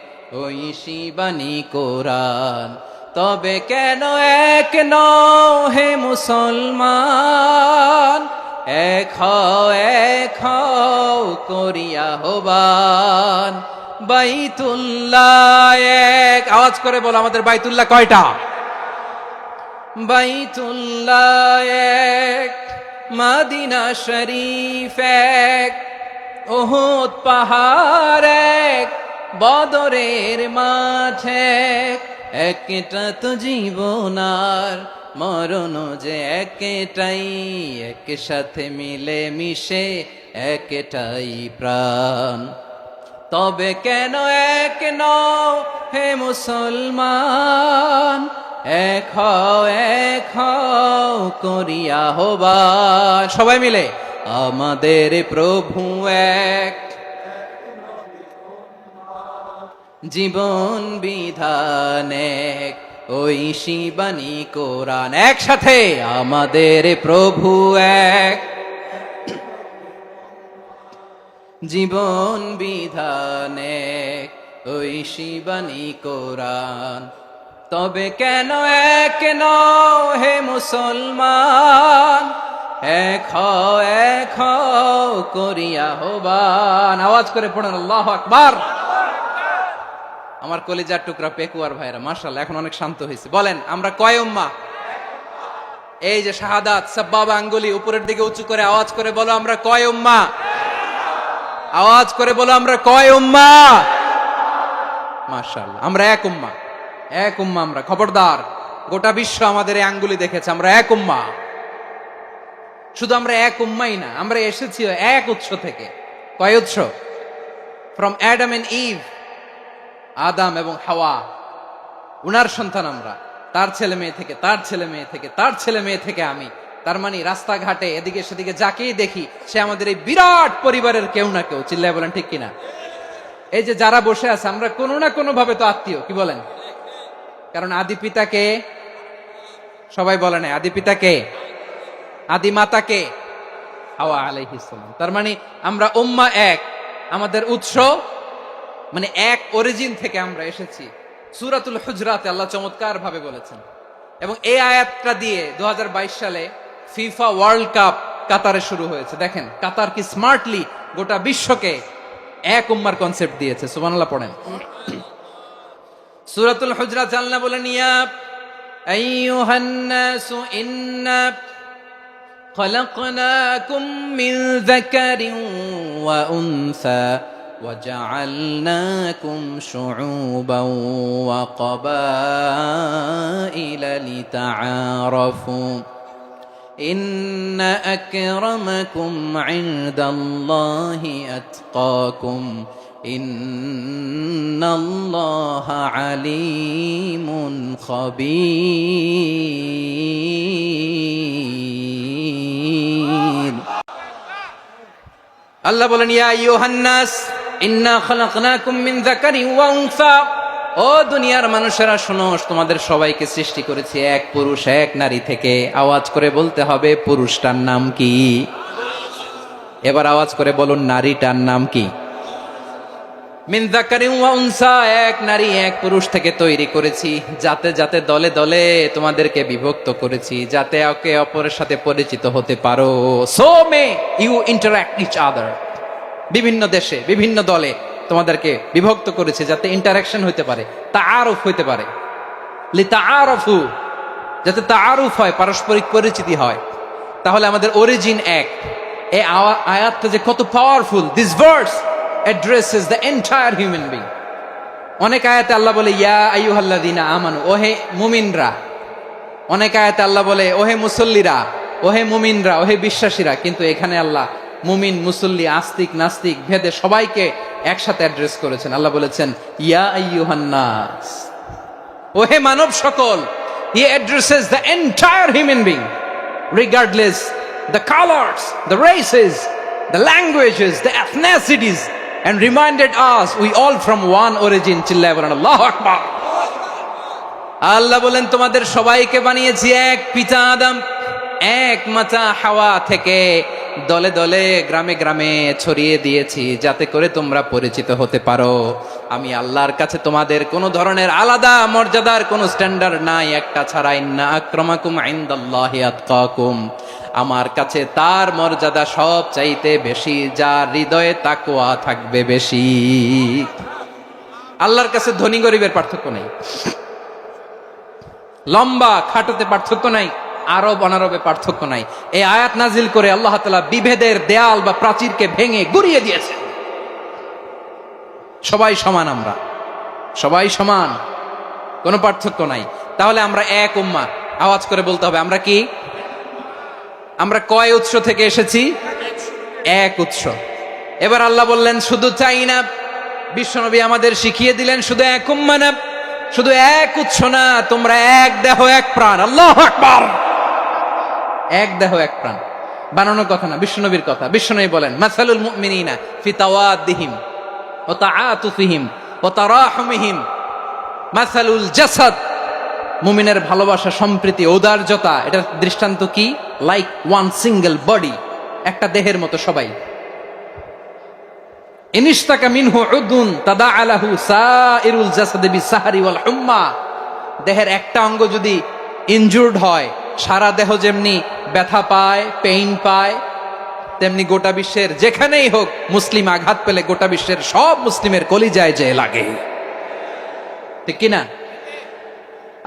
ওই শিবানী কোরআন। তবে কেন এক নও হে মুসলমান? এক হও করিয়া হবান। বাইতুল্লাহ এক। আওয়াজ করে বলো, আমাদের বাইতুল্লাহ কয়টা? বাইতুল্লাহ এক, মদিনা শরীফ এক, উহুদ পাহাড় এক, বদরের মাঠ এক। একটা তো জীবন আর মরণ যে একটাই, এক সাথে মিলে মিশে একটাই প্রাণ। তবে কেন এক নও হে মুসলমান? এক হও করিয়া হবান। সবাই মিলে, আমাদের প্রভু এক, জীবন বিধান এক, ওই শিবানী কোরআন। একসাথে, আমাদের প্রভু এক, জীবন বিধান এক, ওই শিবানী কোরআন। তবে কেন এক নও হে মুসলমান? এক হও করিয়া হবান। আওয়াজ করে পড়েন আল্লাহু আকবার। আমার কলিজার টুকরা পেকুয়ার ভাইরা, মাশাআল্লাহ এখন অনেক শান্ত হয়েছে। বলেন, আমরা কয় উম্মাহ? এই যে শাহাদাত, সাব্বাবা আঙ্গুলি উপরের দিকে উঁচু করে আওয়াজ করে বলো, আমরা কয় উম্মাহ? আওয়াজ করে বলো, আমরা কয় উম্মাহ? মাশাআল্লাহ, আমরা এক উম্মাহ, এক উম্মাহ আমরা। খবরদার, গোটা বিশ্ব আমাদের এই আঙ্গুলি দেখেছে, আমরা এক উম্মাহ। শুধু আমরা এক উম্মাই না, আমরা এসেছি এক উৎস থেকে। কয় উৎস? ফ্রম অ্যাডাম এন্ড ইভ, আদাম এবং হাওয়া, উনার সন্তান আমরা। তার ছেলে মেয়ে থেকে, তার ছেলে মেয়ে থেকে, তার ছেলে মেয়ে থেকে আমি। তার মানে রাস্তাঘাটে এদিকে সেদিকে যাকেই দেখি, সে আমাদের এই বিরাট পরিবারের কেউ না কেউ। চিল্লায় বলেন ঠিক কিনা? এই যে যারা বসে আছে, আমরা কোনো না কোনো ভাবে তো আত্মীয়। কি বলেন? কারণ আদি পিতাকে সবাই বলে না, আদি পিতাকে, আদি মাতাকে হাওয়া আলাইহিস সালাম। তার মানে আমরা উম্মাহ এক, আমাদের উৎস মানে এক অরিজিন থেকে আমরা এসেছি। সূরাতুল হুজরাতে আল্লাহ চমৎকার ভাবে বলেছেন, এবং এই আয়াতটা দিয়ে 2022 সালে ফিফা ওয়ার্ল্ড কাপ কাতারে শুরু হয়েছে। দেখেন কাতার কি স্মার্টলি গোটা বিশ্বকে এক উম্মার কনসেপ্ট দিয়েছে। সুবহানাল্লাহ পড়েন। সূরাতুল হুজরাত আল্লাহ বলেন, ইয়া আইয়ুহান নাসু ইন্না খলাকনাকুম মিন যাকারিন ওয়া উনসা وجعلناكم شعوبا وقبائل لتعارفوا إن أكرمكم عند الله أتقاكم إن الله عليم خبير আল্লাহ বলেন, ইয়া আইয়ুহান নাস ইন্না খালাকনাকুম মিন যাকারিন ওয়া উনসা, ও দুনিয়ার মানুষেরা শোনো, তোমাদের সবাইকে সৃষ্টি করেছি এক পুরুষ এক নারী থেকে। আওয়াজ করে বলতে হবে, পুরুষটার নাম কি? এবার আওয়াজ করে বলুন, নারীটার নাম কি? মিন যাকারিন ওয়া উনসা, এক নারী এক পুরুষ থেকে তৈরি করেছি। যাতে যাতে দলে দলে তোমাদেরকে বিভক্ত করেছি, যাতে একে অপরের সাথে পরিচিত হতে পারো। So may you interact each other. বিভিন্ন দেশে বিভিন্ন দলে তোমাদেরকে বিভক্ত করেছে যাতে ইন্টারাকশন হইতে পারে, তাআরুফ হইতে পারে। লিতাআরাফু, যাতে তাআরুফ হয়, পারস্পরিক পরিচিতি হয়। তাহলে আমাদের অরিজিন এক। এই আয়াতটা যে কত powerful. This verse addresses the entire human being. অনেক আয়াতে আল্লাহ বলে ইয়া আইয়ুহাল্লাযীনা আমানু, ওহে মুমিনরা। অনেক আয়াতে আল্লাহ বলে ওহে মুসল্লিরা, ওহে মুমিনরা, ওহে বিশ্বাসীরা। কিন্তু এখানে আল্লাহ মুমিন মুসল্লি আস্তিক নাস্তিক ভেদে সবাইকে একসাথে অ্যাড্রেস করেছেন। আল্লাহ বলেছেন ইয়া আইয়ুহান নাস, ওহে মানব সকল। হি addresses the entire human being regardless the colours, the races, the languages, the এথনিসিটিস, and reminded us we all from one origin. চিল্লায় বলেন আল্লাহু আকবার। আল্লাহ বলেন তোমাদের সবাইকে বানিয়েছি এক পিতা আদম, এক মাতা হাওয়া থেকে। দলে দলে গ্রামে গ্রামে ছড়িয়ে দিয়েছি যাতে করে তোমরা পরিচিত হতে পারো। আমি আল্লাহর কাছে তোমাদের কোনো ধরনের আলাদা মর্যাদার কোনো স্ট্যান্ডার্ড নাই একটা ছাড়া। ইন্না আক্রামাকুম ইনদাল্লাহি আতকাকুম, আমার কাছে তার মর্যাদা সব চাইতে বেশি যার হৃদয়ে তাকওয়া থাকবে বেশি। আল্লাহর কাছে ধনী গরিবের পার্থক্য নেই, লম্বা খাটোতে পার্থক্য নাই, আরব অনারবে পার্থক্য নাই। এই আয়াত নাজিল করে আল্লাহ তাআলা বিভেদের দেয়াল বা প্রাচীরকে ভেঙে গুড়িয়ে দিয়েছেন। সবাই সমান, আমরা সবাই সমান, কোনো পার্থক্য নাই। তাহলে আমরা এক উম্মাহ। আওয়াজ করে বলতে হবে আমরা কি? আমরা কয় উৎস থেকে এসেছি? এক উৎস। এবার আল্লাহ বললেন শুধু চাই না, বিশ্বনবী আমাদের শিখিয়ে দিলেন শুধু এক উম্মাহ না, শুধু এক উৎস না, তোমরা এক দেহ এক প্রাণ। আল্লাহু আকবার। এক দেহ এক প্রাণ বানানো কথা না, বিশ্বনবীর কথা। বিশ্বনবী বলেন মাসালুল মুমিনিনা ফি তাওয়াদ্দিহিম ওয়া তাআতুফিহিম ওয়া তারাহুমিহিম মাসালুল জাসাদ। মুমিনের ভালোবাসা, সম্প্রীতি, ঔদার্যতা, এটার দৃষ্টান্ত কি? লাইক ওয়ান সিঙ্গেল বডি, একটা দেহের মতো সবাই। ইনিশতাকা মিনহু উদুন তাদাআলাহু সাইরুল জাসাদি বিসাহরি ওয়াল হুম্মা। দেহের একটা অঙ্গ যদি ইনজুর্ড হয়, সারা দেহ যেমনি ব্যথা পায়, পেইন পায়, তেমনি গোটা বিশ্বের যেখানেই হোক মুসলিম আঘাত পেলে গোটা বিশ্বের সব মুসলিমের কলিজায় যে লাগে, ঠিক কিনা?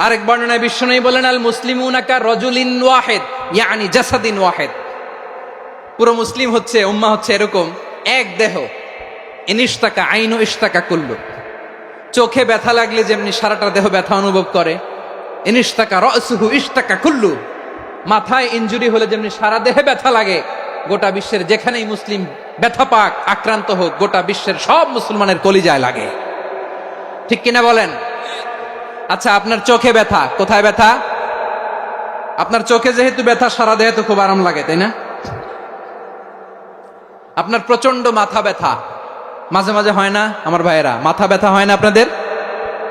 আরেক বর্ণনায় বিশ্বনবী বলেন আল মুসলিমুনা কা রাজুলিন ওয়াহিদ ইয়ানি জাসাদিন ওয়াহিদ। পুরো মুসলিম হচ্ছে, উম্মাহ হচ্ছে এরকম এক দেহ। ইনিশতাকা আইনু ইশতাকা কুল্লু। চোখে ব্যথা লাগলে যেমনি সারাটা দেহ ব্যথা অনুভব করে, ইনিশতাকা রাসুহু ইশতাকা কুল্লু। মাথায় ইনজুরি হলে যেমনি সারা দেহে ব্যথা লাগে, গোটা বিশ্বের যেখানেই মুসলিম ব্যথা পাক, আক্রান্ত হোক, গোটা বিশ্বের সব মুসলমানের কলিজায় লাগে, ঠিক কিনা বলেন? আচ্ছা, আপনার চোখে ব্যথা, কোথায় ব্যথা? আপনার চোখে যেহেতু ব্যথা, সারা দেহে তো খুব আরাম লাগে, তাই না? আপনার প্রচন্ড মাথা ব্যথা মাঝে মাঝে হয় না আমার ভাইয়েরা? মাথা ব্যথা হয় না আপনাদের?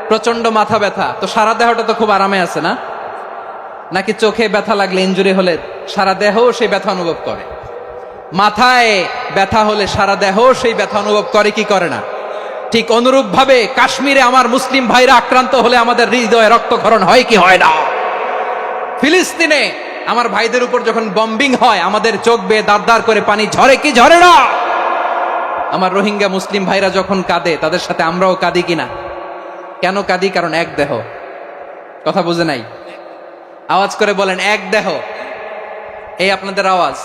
প্রচন্ড মাথা ব্যথা, তো সারা দেহটা তো খুব আরামে আছে না? নাকি চোখে ব্যথা লাগলে, ইনজুরি হলে সারা দেহ সেই ব্যথা অনুভব করে? মাথায় ব্যথা হলে সারা দেহ সেই ব্যথা অনুভব করে কি করে না? ঠিক অনুরূপ ভাবে কাশ্মীরে আমার মুসলিম ভাইরা আক্রান্ত হলে আমাদের হৃদয়ে রক্তক্ষরণ হয় কি হয় না? ফিলিস্তিনে আমার ভাইদের উপর যখন বম্বিং হয় আমাদের চোখ বেয়ে দাঁড় দাঁড় করে পানি ঝরে কি ঝরে না? আমার রোহিঙ্গা মুসলিম ভাইরা যখন কাঁদে তাদের সাথে আমরাও কাঁদি কিনা? কেন কাঁদি? কারণ এক দেহ। কথা বুঝে নাই? আওয়াজ করে বলেন এক দেহ। এই আপনাদের আওয়াজ,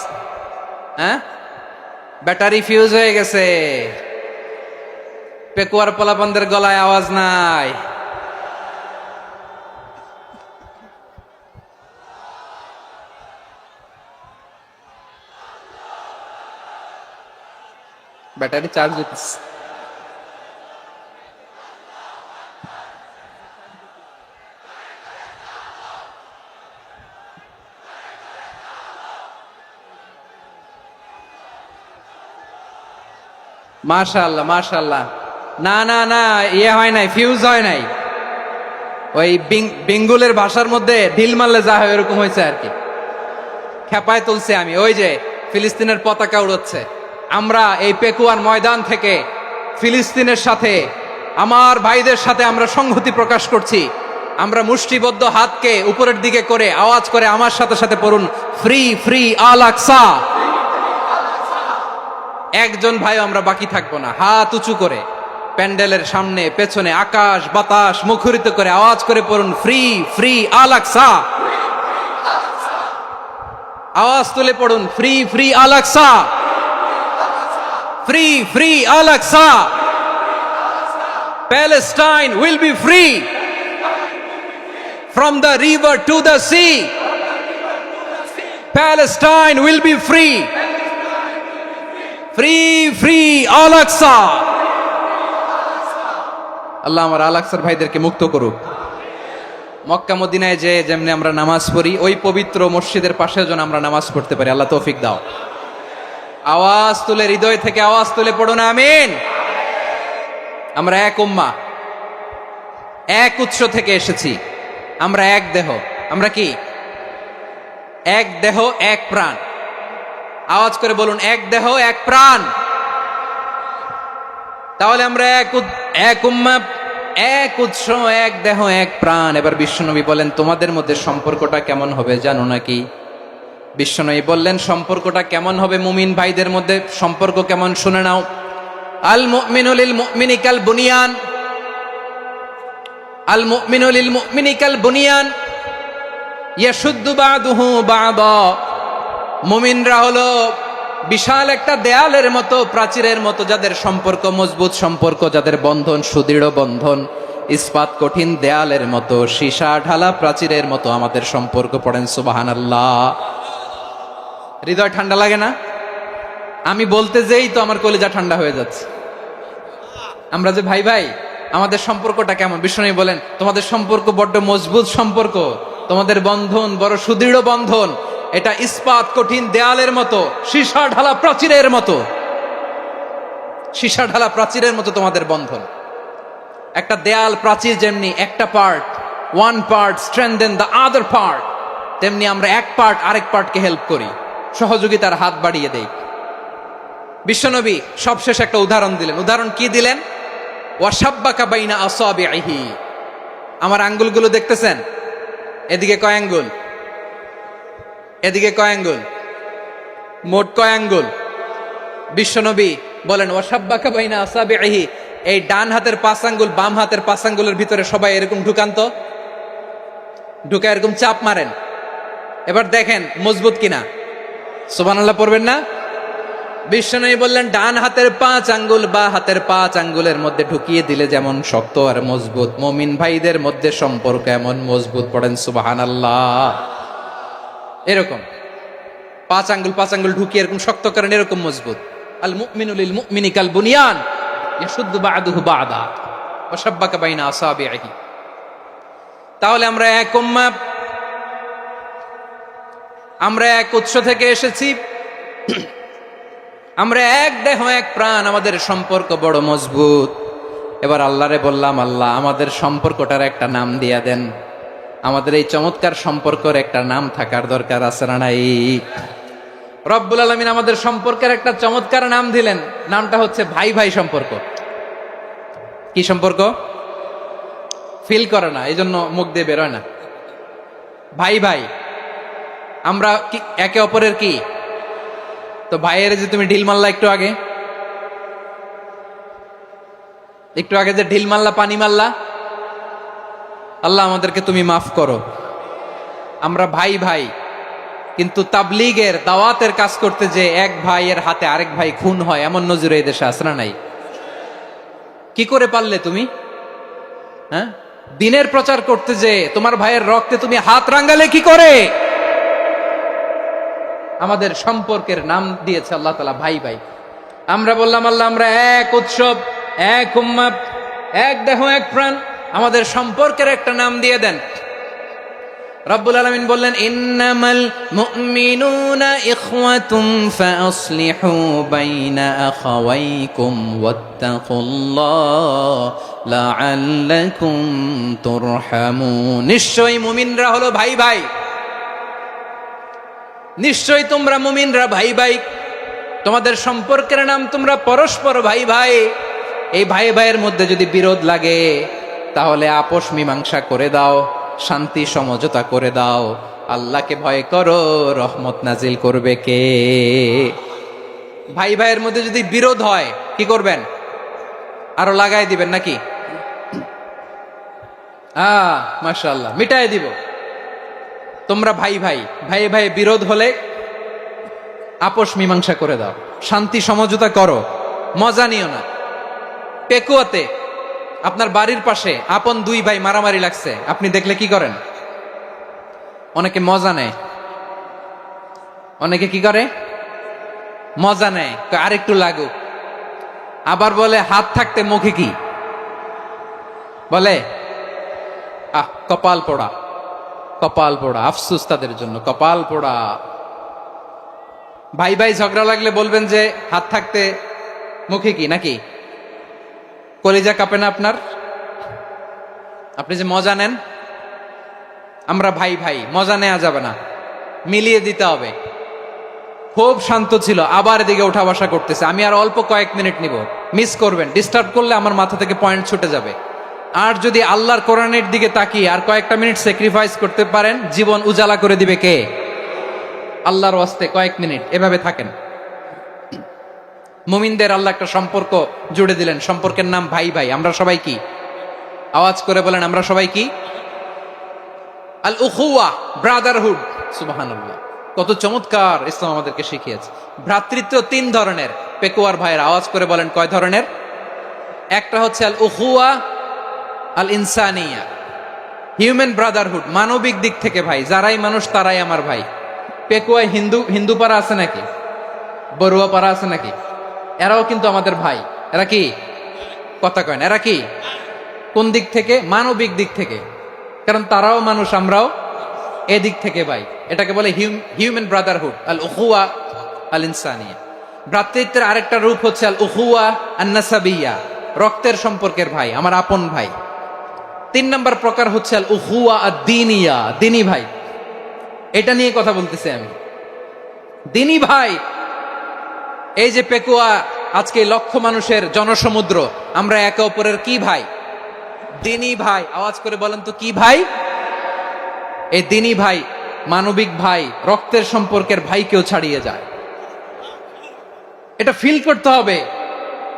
হ্যাঁ? ব্যাটারি ফিউজ হয়ে গেছে, পেকুয়ার পোলাপানদের গলায় আওয়াজ নাই। ব্যাটারি চার্জ হইতেছে। মাশাআল্লাহ মাশাআল্লাহ। না না না, ইয়ে হয় নাই, ফিউজ হয় নাই। ওই বেঙ্গলের ভাষার মধ্যে ঢিল মারলে যা হয় এরকম হয়েছে আর কি। খেপায় তুলছে আমি। ওই যে ফিলিস্তিনের পতাকা উড়াচ্ছে। আমরা এই পেকুয়ার ময়দান থেকে ফিলিস্তিনের সাথে, আমার ভাইদের সাথে আমরা সংহতি প্রকাশ করছি। আমরা মুষ্টিবদ্ধ হাতকে উপরের দিকে করে আওয়াজ করে আমার সাথে সাথে পড়ুন, ফ্রি ফ্রি আল আকসা। একজন ভাই আমরা বাকি থাকবো না। হাত উঁচু করে প্যান্ডেলের সামনে পেছনে আকাশ বাতাস মুখরিত করে আওয়াজ করে পড়ুন, ফ্রি ফ্রি আল আকসা। আওয়াজ তুলে পড়ুন, free free Al Aqsa, free free Al Aqsa. Palestine will be free from the river to the sea. Palestine will be free. Free, free, Al-Aqsa. আল্লাহ আমার আল-আকসার ভাইদেরকে মুক্ত করুক। মক্কা মদিনায় যে যেমনি আমরা নামাজ পড়ি, ওই পবিত্র মসজিদের পাশে যেন আমরা নামাজ পড়তে পারি। আল্লাহ তৌফিক দাও। আওয়াজ তুলে, হৃদয় থেকে আওয়াজ তুলে পড়ুন আমিন। আমরা এক উম্মাহ, এক উৎস থেকে এসেছি। আমরা এক দেহ। আমরা কি? এক দেহ এক প্রাণ। আওয়াজ করে বলুন, এক দেহ এক প্রাণ। তাহলে আমরা এক উম্মাহ, এক উৎস, এক দেহ এক প্রাণ। এবার বিশ্বনবী বলেন, তোমাদের মধ্যে সম্পর্কটা কেমন হবে জানো নাকি? বিশ্বনবী বললেন, সম্পর্কটা কেমন হবে মুমিন ভাইদের মধ্যে? সম্পর্ক কেমন শুনে নাও। আল মুমিনু লিল মুমিনি কাল বুনিয়ান, আল মুমিনু লিল মুমিনি কাল বুনিয়ান ইয়াশুদ্দু বাদুহু বাদা। মুমিনরা হলো বিশাল একটা দেয়ালের মতো, প্রাচীরের মতো, যাদের সম্পর্ক মজবুত সম্পর্ক, যাদের বন্ধন সুদৃঢ় বন্ধন, ইস্পাত কঠিন দেয়ালের মতো, সীসা ঢালা প্রাচীরের মতো আমাদের সম্পর্ক। পড়েন সুবহানাল্লাহ। হৃদয় ঠান্ডা লাগে না? আমি বলতে যেই তো আমার কলিজা ঠান্ডা হয়ে যাচ্ছে। আমরা যে ভাই ভাই, আমাদের সম্পর্কটা কেমন? বিষ্ণু বলেন, তোমাদের সম্পর্ক বড্ড মজবুত সম্পর্ক, তোমাদের বন্ধন বড় সুদৃঢ় বন্ধন। এটা ইস্পাত কঠিন দেয়ালের মতো, সীসা ঢালা প্রাচীরের মতো, সীসা ঢালা প্রাচীরের মতো তোমাদের বন্ধন। একটা দেয়াল প্রাচীর যেমনি একটা part, one part strengthen the other part, তেমনি আমরা এক পার্ট আরেক পার্টকে হেল্প করি, সহযোগিতার হাত বাড়িয়ে দেই। বিশ্বনবী সবশেষ একটা উদাহরণ দিলেন। উদাহরণ কি দিলেন? ওয়াশাব্বাকা বাইনা আসাবিহি। আমার আঙ্গুলগুলো দেখতেছেন? এদিকে কয় আঙ্গুল, এদিকে কয় আঙ্গুল, মোট কয় আঙ্গুল? বিশ্বনবী বলেন, ওয়াশাব্বাকা বাইনা আসাবিহি। এই ডান হাতের 5 আঙ্গুল বাম হাতের 5 আঙ্গুলের ভিতরে সবাই এরকম ঢুকান তো, ঢুকা এরকম চাপ মারেন। এবার দেখেন মজবুত কিনা। সুবহানাল্লাহ পড়বেন না? বিশ্বনবী বললেন, ডান হাতের 5 আঙ্গুল বা হাতের 5 আঙ্গুলের মধ্যে ঢুকিয়ে দিলে যেমন শক্ত আর মজবুত, মুমিন ভাইদের মধ্যে সম্পর্ক এমন মজবুত। পড়েন সুবহানাল্লাহ। এরকম 5 আঙ্গুল ঢুকিয়ে এরকম শক্ত করেন, এরকম মজবুত। আল মুমিনু লিল মুমিনি কাল বুনিয়ান ইয়াশুদ্দু বা'দুহু বা'দা ওয়া শাব্বাকা বাইনা আসাবিহি। তাহলে আমরা এক উম্মাহ, আমরা এক উৎস থেকে এসেছি, আমরা এক দেহ এক প্রাণ, আমাদের সম্পর্ক বড় মজবুত। এবার আল্লাহরে বললাম, আল্লাহ আমাদের সম্পর্কটার একটা নাম দিয়া দেন। আমাদের এই চমৎকার সম্পর্কের একটা নাম থাকার দরকার আছে না নাই? রব্বুল আলামিন আমাদের সম্পর্কের একটা চমৎকার নাম দিলেন। নামটা হচ্ছে ভাই ভাই সম্পর্ক। কি সম্পর্ক? ফিল করে না, এই জন্য মুখ দিয়ে বেরোয় না। ভাই ভাই আমরা কি একে অপরের কি? তো ভাইয়ের যে তুমি ঢিল মারলা একটু আগে যে ঢিল মারলা, পানি মারলা, আল্লাহ আমাদেরকে তুমি মাফ করো। আমরা ভাই ভাই, কিন্তু তাবলীগের দাওয়াতের কাজ করতে যে এক ভাইয়ের হাতে আরেক ভাই খুন হয়, এমন নজির এই দেশে আছে না নাই? কি করে পারলে তুমি? হ্যাঁ, দিনের প্রচার করতে যে তোমার ভাইয়ের রক্তে তুমি হাত রাঙ্গালে কি করে? আমাদের সম্পর্কের নাম দিয়েছে আল্লাহ তাআলা ভাই ভাই। আমরা বললাম আল্লাহ আমরা এক উৎসব, এক উম্মাত, এক দেহ, এক প্রাণ, আমাদের সম্পর্কের একটা নাম দিয়ে দেন। রব্বুল আলামিন বললেন ইন্নামাল মুমিনুনা ইখওয়াতুম ফাসলিহু বাইনা আখাওয়াইকুম ওয়াত্তাকুল্লাহ লাআল্লাকুম তুরহামুন। নিশ্চয়ই মুমিনরা হলো ভাই ভাই, নিশ্চয়ই তোমরা মুমিনরা ভাই ভাই, তোমাদের সম্পর্কের নাম তোমরা পরস্পর ভাই ভাই। এই ভাই ভাইয়ের মধ্যে যদি বিরোধ লাগে তাহলে আপোষ মীমাংসা করে দাও, শান্তি সমঝোতা করে দাও। আল্লাহকে ভয় করো, রহমত নাজিল করবে কে? ভাই ভাইয়ের মধ্যে যদি বিরোধ হয় কি করবেন? আরো লাগাই দিবেন নাকি? মাশাআল্লাহ, মিটাই দিব। তোমরা ভাই ভাই, ভাই ভাই বিরোধ হলে আপোষ মীমাংসা করে দাও, শান্তি সমঝোতা করো, মজা নিও না। পেকুয়াতে আপনার বাড়ির পাশে আপন দুই ভাই মারামারি লাগছে, আপনি দেখলে কি করেন? অনেকে মজা নেয়, অনেকে কি করে? মজা নেয়, আরেকটু লাগুক। আবার বলে হাত থাকতে মুখে কি বলে? কপাল পোড়া, কপাল পোড়া। আফসোস তাদের জন্য, কপাল পোড়া। ভাই ভাই ঝগড়া লাগলে বলবেন যে হাত থাকতে মুখে কি, নাকি? কলিজা কাঁপে না আপনার? আপনি যে মজা নেন। আমরা ভাই ভাই, মজা নেওয়া যাবে না, মিলিয়ে দিতে হবে। খুব শান্ত ছিল, আবার এদিকে উঠা বসা করতেছে। আমি আর অল্প কয়েক মিনিট নিব, মিস করবেন। ডিস্টার্ব করলে আমার মাথা থেকে পয়েন্ট ছুটে যাবে। আর যদি আল্লাহর কোরআনের দিকে তাকিয়ে আর কয়েকটা মিনিট স্যাক্রিফাইস করতে পারেন, জীবন উজালা করে দিবে কে? আল্লাহর ওয়াস্তে কয়েক মিনিট এভাবে থাকেন। মুমিনদের আল্লাহ একটা সম্পর্ক জুড়ে দিলেন, সম্পর্কের নাম ভাই ভাই। আমরা সবাই কি? আওয়াজ করে বলেন, আমরা সবাই কি? আল উখুয়া, ব্রাদারহুড। সুবহানাল্লাহ, কত চমৎকার ইসলাম আমাদেরকে শিখিয়েছে। ভ্রাতৃত্ব তিন ধরনের। পেকুয়ার ভাইয়ের আওয়াজ করে বলেন, কয় ধরনের? একটা হচ্ছে আল উখুয়া আল ইনসানিয়া, হিউম্যান ব্রাদারহুড, মানবিক দিক থেকে ভাই। যারাই মানুষ তারাই আমার ভাই। পেকুয়ায় হিন্দু পাড়া আছে নাকি? বড়ুয়া পাড়া আছে নাকি? এরাও কিন্তু আমাদের ভাই। এরা কি? কথা কয় না। এরা কি? কোন দিক থেকে? মানবিক দিক থেকে। কারণ তারাও মানুষ, আমরাও এদিক থেকে ভাই। এটাকে বলে হিউম্যান ব্রাদারহুড, আল উখুয়া আল ইনসানিয়া। ভ্রাতৃত্বের আরেকটা রূপ হচ্ছে আল উখুয়া আন নাসাবিয়া, রক্তের সম্পর্কের ভাই, আমার আপন ভাই। তিন নম্বর প্রকার হচ্ছে আল উখুয়া আদ দীনিয়া, দিনী ভাই। এটা নিয়ে কথা বলতেছি আমি। দিনী ভাই, এই যে পেকুয়া আজকে লক্ষ মানুষের জনসমুদ্র, আমরা একে অপরের কি ভাই? দিনী ভাই। আওয়াজ করে বলেন তো কি ভাই? এই দিনী ভাই, মানবিক ভাই, রক্তের সম্পর্কের ভাইকেও ছাড়িয়ে যায়। এটা ফিল করতে হবে।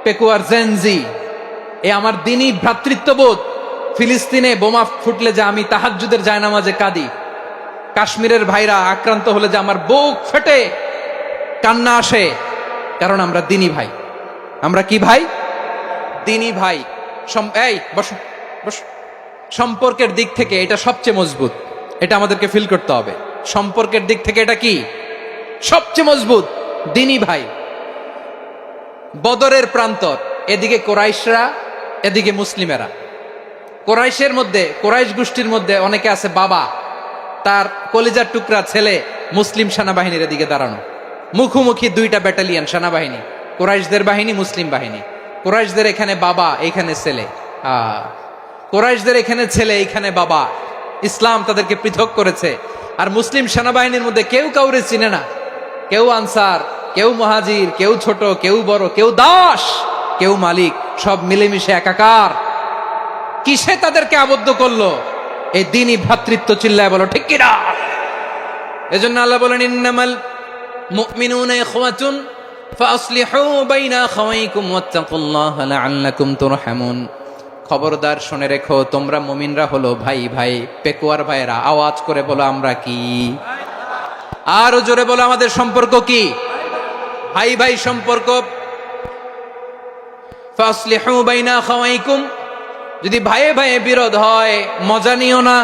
পেকুয়ার জেনজি, এ আমার দিনী ভ্রাতৃত্ববোধ। ফিলিস্তিনে বোমা ফুটলে যে আমি তাহাজ্জুদের জায়নামাজে কাঁদি, কাশ্মীরের ভাইরা আক্রান্ত হলে যে আমার বুক ফেটে কান্না আসে, কারণ আমরা দিনী ভাই। আমরা কি ভাই? দিনী ভাই। এই বসো বসো। সম্পর্কের দিক থেকে এটা সবচেয়ে মজবুত। এটা আমাদেরকে ফিল করতে হবে। সম্পর্কের দিক থেকে এটা কি? সবচেয়ে মজবুত, দিনী ভাই। বদরের প্রান্তর, এদিকে কোরাইশরা, এদিকে মুসলিমেরা। কোরাইশের মধ্যে, কোরাইশ গোষ্ঠীর মধ্যে অনেকে আছে বাবা, তার কলিজার টুকরা ছেলে মুসলিম সেনাবাহিনীর এদিকে দাঁড়ানো। মুখোমুখি দুইটা ব্যাটালিয়ন সেনাবাহিনী, কোরাইশদের বাহিনী, মুসলিম বাহিনী। কোরাইশদের এখানে বাবা, এইখানে ছেলে। কোরাইশদের এখানে ছেলে, এইখানে বাবা। ইসলাম তাদেরকে পৃথক করেছে। আর মুসলিম সেনাবাহিনীর মধ্যে কেউ কাউরে চিনে না। কেউ আনসার, কেউ মুহাজির, কেউ ছোট, কেউ বড়, কেউ দাস, কেউ মালিক, সব মিলেমিশে একাকার। কিসে তাদেরকে আবদ্ধ করলো? এই দিনই ভ্রাতৃত্ব। চিল্লায় বলো ঠিক কিনা? এজন্য আল্লাহ বলেন ইন্নামাল মুমিনুনা ইখওয়াতুন ফাসলিহু বাইনা আখাওয়াইকুম ওয়াত্তাকুল্লাহা লাআল্লাকুম তুরহামুন। খবরদার শুনে রেখো, তোমরা মুমিনরা হলো ভাই ভাই। পেকুয়ার ভাইরা আওয়াজ করে বলো আমরা কি? আরো জোরে বলো আমাদের সম্পর্ক কি? ভাই ভাই সম্পর্ক। ফাসলিহু বাইনা আখাওয়াইকুম, যদি ভাইয়ে ভাইয়ে বিরোধ হয় মজা নিও না।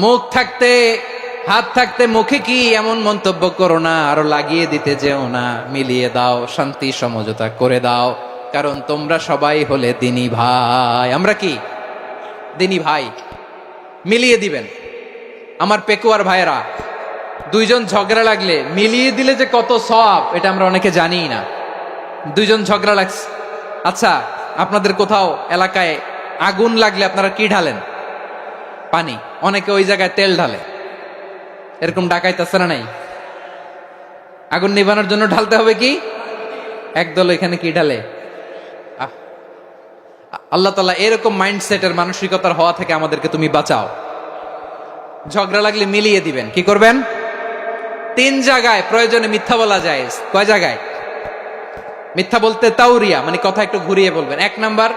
মুখ থাকতে হাত থাকতে মুখে কি এমন মন্তব্য করো না, আরো লাগিয়ে দিতে যেও না। মিলিয়ে দাও, শান্তি সমঝোতা করে দাও, কারণ তোমরা সবাই হলে দিনী ভাই। আমরা কি দিনী ভাই? মিলিয়ে দিবেন। আমার পেকুয়ার ভাইয়েরা, দুইজন ঝগড়া লাগলে মিলিয়ে দিলে যে কত সওয়াব, এটা আমরা অনেকে জানিই না। দুইজন ঝগড়া লাগছে, আচ্ছা আপনাদের কোথাও এলাকায় আগুন লাগলে আপনারা কি ঢালেন? পানি। অনেকে ওই জায়গায় তেল ঢালে। এরকম ডাকাইতেছে না নাই? আগুন নিভানোর জন্য ঢালতে হবে কি? একদল এখানে কি ঢালে? আল্লাহ তাআলা এরকম মাইন্ডসেটের মানসিকতার হওয়া থেকে আমাদেরকে তুমি বাঁচাও। ঝগড়া লাগলে মিলিয়ে দিবেন। কি করবেন? 3 জায়গায় প্রয়োজনে মিথ্যা বলা যায়। কয় জায়গায় মিথ্যা বলতে? তাওরিয়া, মানে কথা একটু ঘুরিয়ে বলবেন। 1 নাম্বার,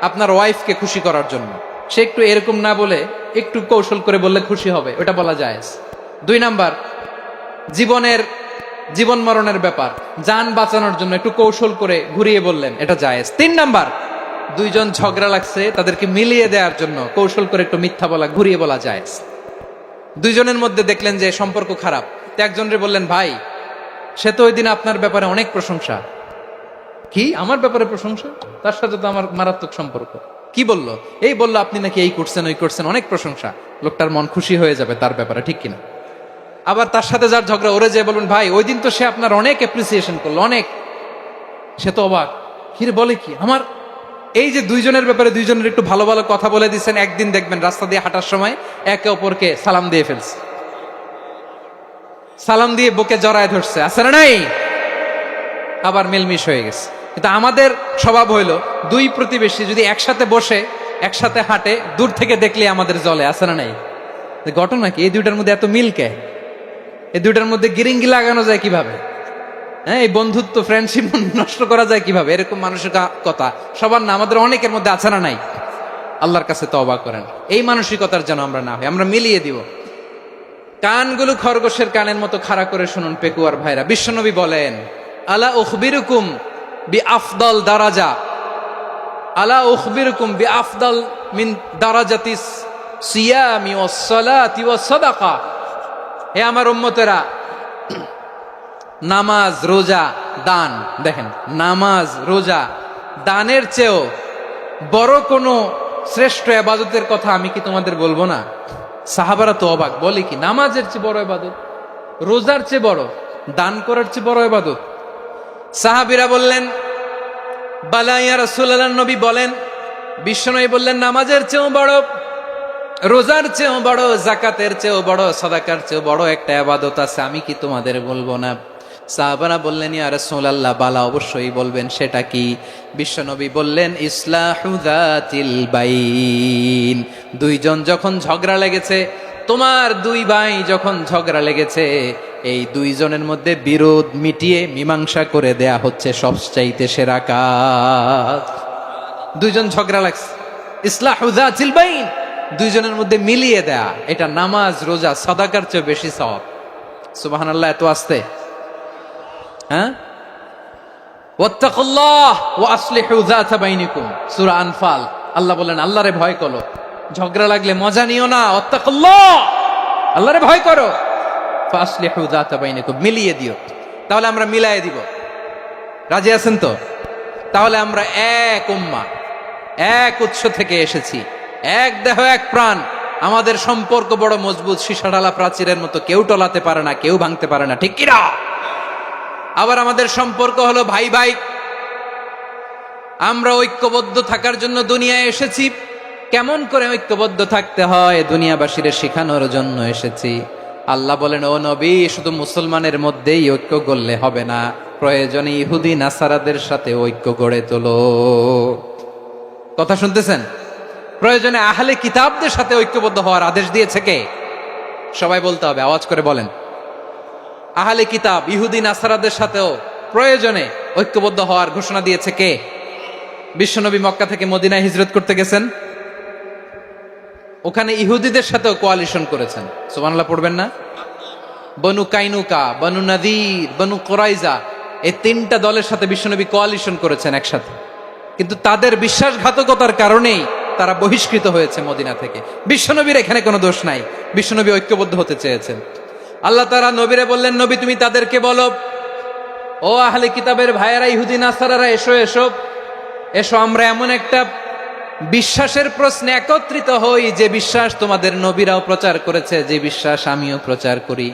আপনার ওয়াইফকে খুশি করার জন্য। সে একটু এরকম না বলে একটু কৌশল করে বললে খুশি হবে, ওটা বলা যায়। 2 নাম্বার, জীবন মরণের ব্যাপার, জান বাঁচানোর জন্য একটু কৌশল করে ঘুরিয়ে বললেন, এটা জায়েজ। 3 নাম্বার, দুইজন ঝগড়া লাগছে তাদেরকে মিলিয়ে দেওয়ার জন্য কৌশল করে একটু মিথ্যা বলা, ঘুরিয়ে বলা জায়েজ। দুইজনের মধ্যে দেখলেন যে সম্পর্ক খারাপ, তো একজনরে বললেন ভাই সে তো ওই দিন আপনার ব্যাপারে অনেক প্রশংসা। কি আমার ব্যাপারে প্রশংসা? তার সাথে তো আমার মারাত্মক সম্পর্ক। কি বললো? এই বললো আপনি নাকি এই করছেন ওই করছেন, অনেক প্রশংসা। লোকটার মন খুশি হয়ে যাবে তার ব্যাপারে, ঠিক কিনা? আবার তার সাথে যার ঝগড়া, ওরে যে বলবেন ভাই ওই দিন তো সে আপনার অনেক অ্যাপ্রিসিয়েশন করলো, অনেক। সে তো অবাক, কিরে বলে কি? আমার এই যে দুইজনের ব্যাপারে দুইজনের একটু ভালো ভালো কথা বলে দিচ্ছেন, একদিন দেখবেন রাস্তা দিয়ে হাঁটার সময় একে অপরকে সালাম দিয়ে ফেলছে, সালাম দিয়ে বুকে জড়ায় ধরছে, আছে না নাই? আবার মিলমিশ হয়ে গেছে। কিন্তু আমাদের স্বভাব হইলো, দুই প্রতিবেশী যদি একসাথে বসে একসাথে হাঁটে, দূর থেকে দেখলে আমাদের জলে, আছে না নাই? ঘটনা কি? এই দুইটার মধ্যে এত মিল কে? এই দুইটার মধ্যে গিরিঙ্গি লাগানো যায় কিভাবে? হ্যাঁ, এই বন্ধুত্ব ফ্রেন্ডশিপ নষ্ট করা যায় কিভাবে? এরকম মানসিকতা সবার না, আমাদের অনেকের মধ্যে আছে না নাই? আল্লাহর কাছে তওবা করেন, এই মানসিকতার যেন আমরা না হই, আমরা মিলিয়ে দিব। কানগুলো খরগোশের কানের মতো খাড়া করে শুনুন পেকুয়ার ভাইরা। বিশ্বনবী বলেন, আলা উখবিরুকুম বি আফদল দারাজা, আলা উখবিরুকুম বি আফদল মিন দারাজাতিস সিয়ামি ওয়াস সালাতি ওয়াস সাদাকা। হে আমার উম্মতেরা, নামাজ, রোজা, দান, দেখেন নামাজ, রোজা, দানের চেয়েও বড় কোনো শ্রেষ্ঠ ইবাদতের কথা আমি কি তোমাদের বলবো না? সাহাবারা তো অবাক, বলে কি নামাজের চেয়ে বড় ইবাদত, রোজার চেয়ে বড়, দান করার চেয়ে বড় ইবাদত? সাহাবীরা বললেন বালা ইয়া রাসূলুল্লাহ। নবী বলেন, বিশ্বনবী বললেন নামাজের চেয়েও বড়, রোজার চেয়েও বড়, যাকাতের চেয়েও বড়, সাদাকার চেয়েও বড় একটা ইবাদত আছে, আমি কি তোমাদের বলবো না? সাহাবারা বললেন ইয়া রাসূলুল্লাহ, বালা অবশ্যই বলবেন, সেটা কি? বিশ্বনবী বললেন ইসলাহু যাতিল বাইন। দুইজন যখন ঝগড়া লেগেছে, তোমার দুই ভাই যখন ঝগড়া লেগেছে, এই দুইজনের মধ্যে বিরোধ মিটিয়ে মীমাংসা করে দেয়া হচ্ছে সবচাইতে সেরা কাজ। দুইজন ঝগড়া লাগছে, ইসলাহু যাতিল বাইন, দুইজনের মধ্যে মিলিয়ে দেয়া, এটা নামাজ, রোজা, সাদাকার চেয়ে বেশি সওয়াব। সুবহানাল্লাহ, এত আস্তে। হ্যাঁ, ওয়াত্তাকুল্লাহ ওয়া আসলিহু যাতা বাইনিকুম, সূরা আনফাল। আল্লাহ বলেন আল্লাহরে ভয় করো, ঝগড়া লাগলে মজা নিও না, ওয়াত্তাকুল্লাহ, আল্লাহরে ভয় করো, ফাসলিহু যাতা বাইনিকুম, মিলিয়ে দিও। তাহলে আমরা মিলায়ে দিব, রাজি আছেন তো? তাহলে আমরা এক উম্মাহ, এক উৎস থেকে এসেছি, এক দেহ এক প্রাণ, আমাদের সম্পর্ক বড় মজবুত, সীসাঢালা প্রাচীরের মতো, কেউ টলাতে পারে না, কেউ ভাঙতে পারে না, ঠিক কিনা? আবার আমাদের সম্পর্ক হলো ভাই ভাই, আমরা ঐক্যবদ্ধ থাকার জন্য দুনিয়ায় এসেছি। কেমন করে ঐক্যবদ্ধ থাকতে হয় দুনিয়াবাসীর শেখানোর জন্য এসেছি। আল্লাহ বলেন, ও নবী, শুধু মুসলমানের মধ্যেই ঐক্য গড়লে হবে না, প্রয়োজনে ইহুদি নাসারাদের সাথে ঐক্য গড়ে তোলো। কথা শুনতেছেন? প্রয়োজনে আহলে কিতাবদের সাথে ঐক্যবদ্ধ হওয়ার আদেশ দিয়েছে কে? সবাই বলতে হবে, আওয়াজ করে বলেন। আহলে কিতাব ইহুদি নাসারাদের সাথেও প্রয়োজনে ঐক্যবদ্ধ হওয়ার ঘোষণা দিয়েছে কে? বিশ্বনবী মক্কা থেকে মদিনায় হিজরত করতে গেছেন, ওখানে ইহুদিদের সাথেও কোয়ালিশন করেছেন। সুবহানাল্লাহ পড়বেন না? বনু কাইনুকা, বনু নাদির, বনু কোরাইজা, এই তিনটা দলের সাথে বিশ্বনবী কোয়ালিশন করেছেন একসাথে, কিন্তু তাদের বিশ্বাসঘাতকতার কারণেই তারা বহিষ্কৃত হয়েছে মদিনা থেকে। বিশ্বনবীর এখানে কোনো দোষ নাই, বিশ্বনবী ঐক্যবদ্ধ হতে চেয়েছেন। আল্লাহ তাআলা নবীরে বললেন, নবী তুমি তাদেরকে বলো, ও আহলে কিতাবের ভাইয়েরা, ইহুদি নাসারারা, এসো এসো এসো, আমরা এমন একটা বিশ্বাসের প্রশ্নে একত্রিত হই যে বিশ্বাস তোমাদের নবীরাও প্রচার করেছে, যে বিশ্বাস আমিও প্রচার করি,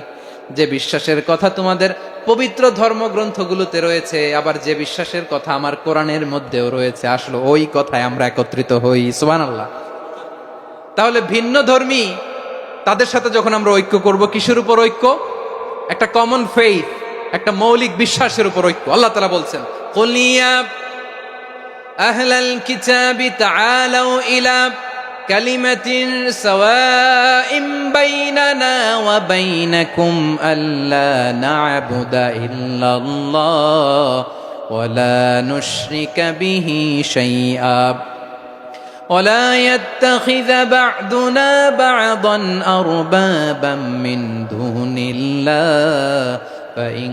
যে বিশ্বাসের কথা তোমাদের পবিত্র ধর্মগ্রন্থগুলোতে রয়েছে, আবার যে বিশ্বাসের কথা আমার কোরআনের মধ্যেও রয়েছে, আসলে ওই কথায় আমরা একত্রিত হই। সুবহানাল্লাহ। তাহলে ভিন্ন ধর্মী তাদের সাথে যখন আমরা ঐক্য করব, কিসের উপর ঐক্য? একটা কমন ফেইথ, একটা মৌলিক বিশ্বাসের উপর ঐক্য। আল্লাহ তাআলা বলছেন, কুল ইয়া আহলাল কিতাবি তাআলাউ ইলা কালিমাতিন সাওয়াইম বাইনানা ওয়া বাইনাকুম আল্লা না'বুদা ইল্লাল্লাহ ওয়া লা নুশরিকা বিহি শাইআ ولا يتخذ بعضنا بعضا أربابا من دون الله فإن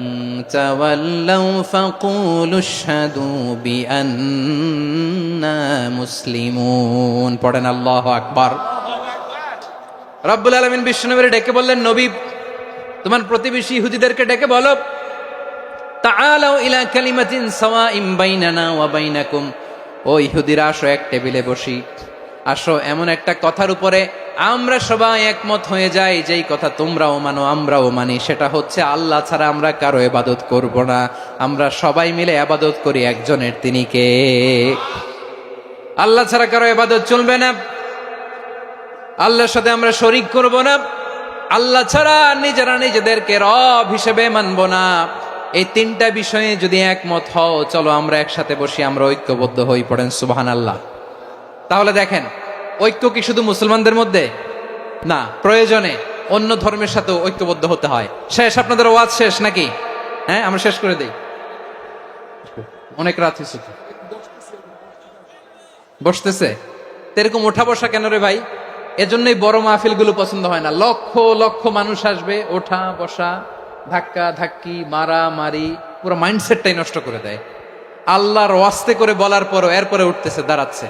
تولوا فقولوا اشهدوا بأننا مسلمون পড়েন আল্লাহু আকবার। রব্বুল আলামিন বিশ্বনবীকে ডেকে বললেন, নবী তোমার প্রতিবেশী ইহুদিদেরকে ডেকে বলো, তাআলাউ ইলা কালিমাতিন সাওয়াইম বাইনানা ওয়া বাইনাকুম, ও ইহুদিরা আসো এক টেবিলে বসি, আসো এমন একটা কথার উপরে আমরা সবাই একমত হয়ে যাই, যেই কথা তোমরাও মানো আমরাও মানি, সেটা হচ্ছে আল্লাহ ছাড়া আমরা কারো ইবাদত করব না, আমরা সবাই মিলে ইবাদত করি একজনের, তিনি কে? আল্লাহ ছাড়া কারো ইবাদত চলবে না, আল্লাহর সাথে আমরা শরীক করব না, আল্লাহ ছাড়া নিজেরা নিজেদেরকে রব হিসেবে মানব না। এই তিনটা বিষয়ে যদি একমত হও, চলো আমরা একসাথে বসি, আমরা ঐক্যবদ্ধ হই। পড়েন সুবহানাল্লাহ। তাহলে দেখেন, ঐক্য কি শুধু মুসলমানদের মধ্যে না, প্রয়োজনে অন্য ধর্মের সাথে ঐক্যবদ্ধ হতে হয়। শেষ, আপনাদের ওয়াজ শেষ নাকি? হ্যাঁ, আমরা শেষ করে দেই, অনেক রাত হয়েছে। বসতেছে এরকম ওঠা বসা কেন রে ভাই? এজন্যই বড় মাহফিলগুলো পছন্দ হয় না। লক্ষ লক্ষ মানুষ আসবে, ওঠা বসা, ধাক্কা ধাক্কি, মারামারি, পুরো মাইন্ডসেটটাই নষ্ট করে দেয়। আল্লাহর ওয়াস্তে করে বলার পরও এরপরে উঠতেছে, দাঁড়াচ্ছে।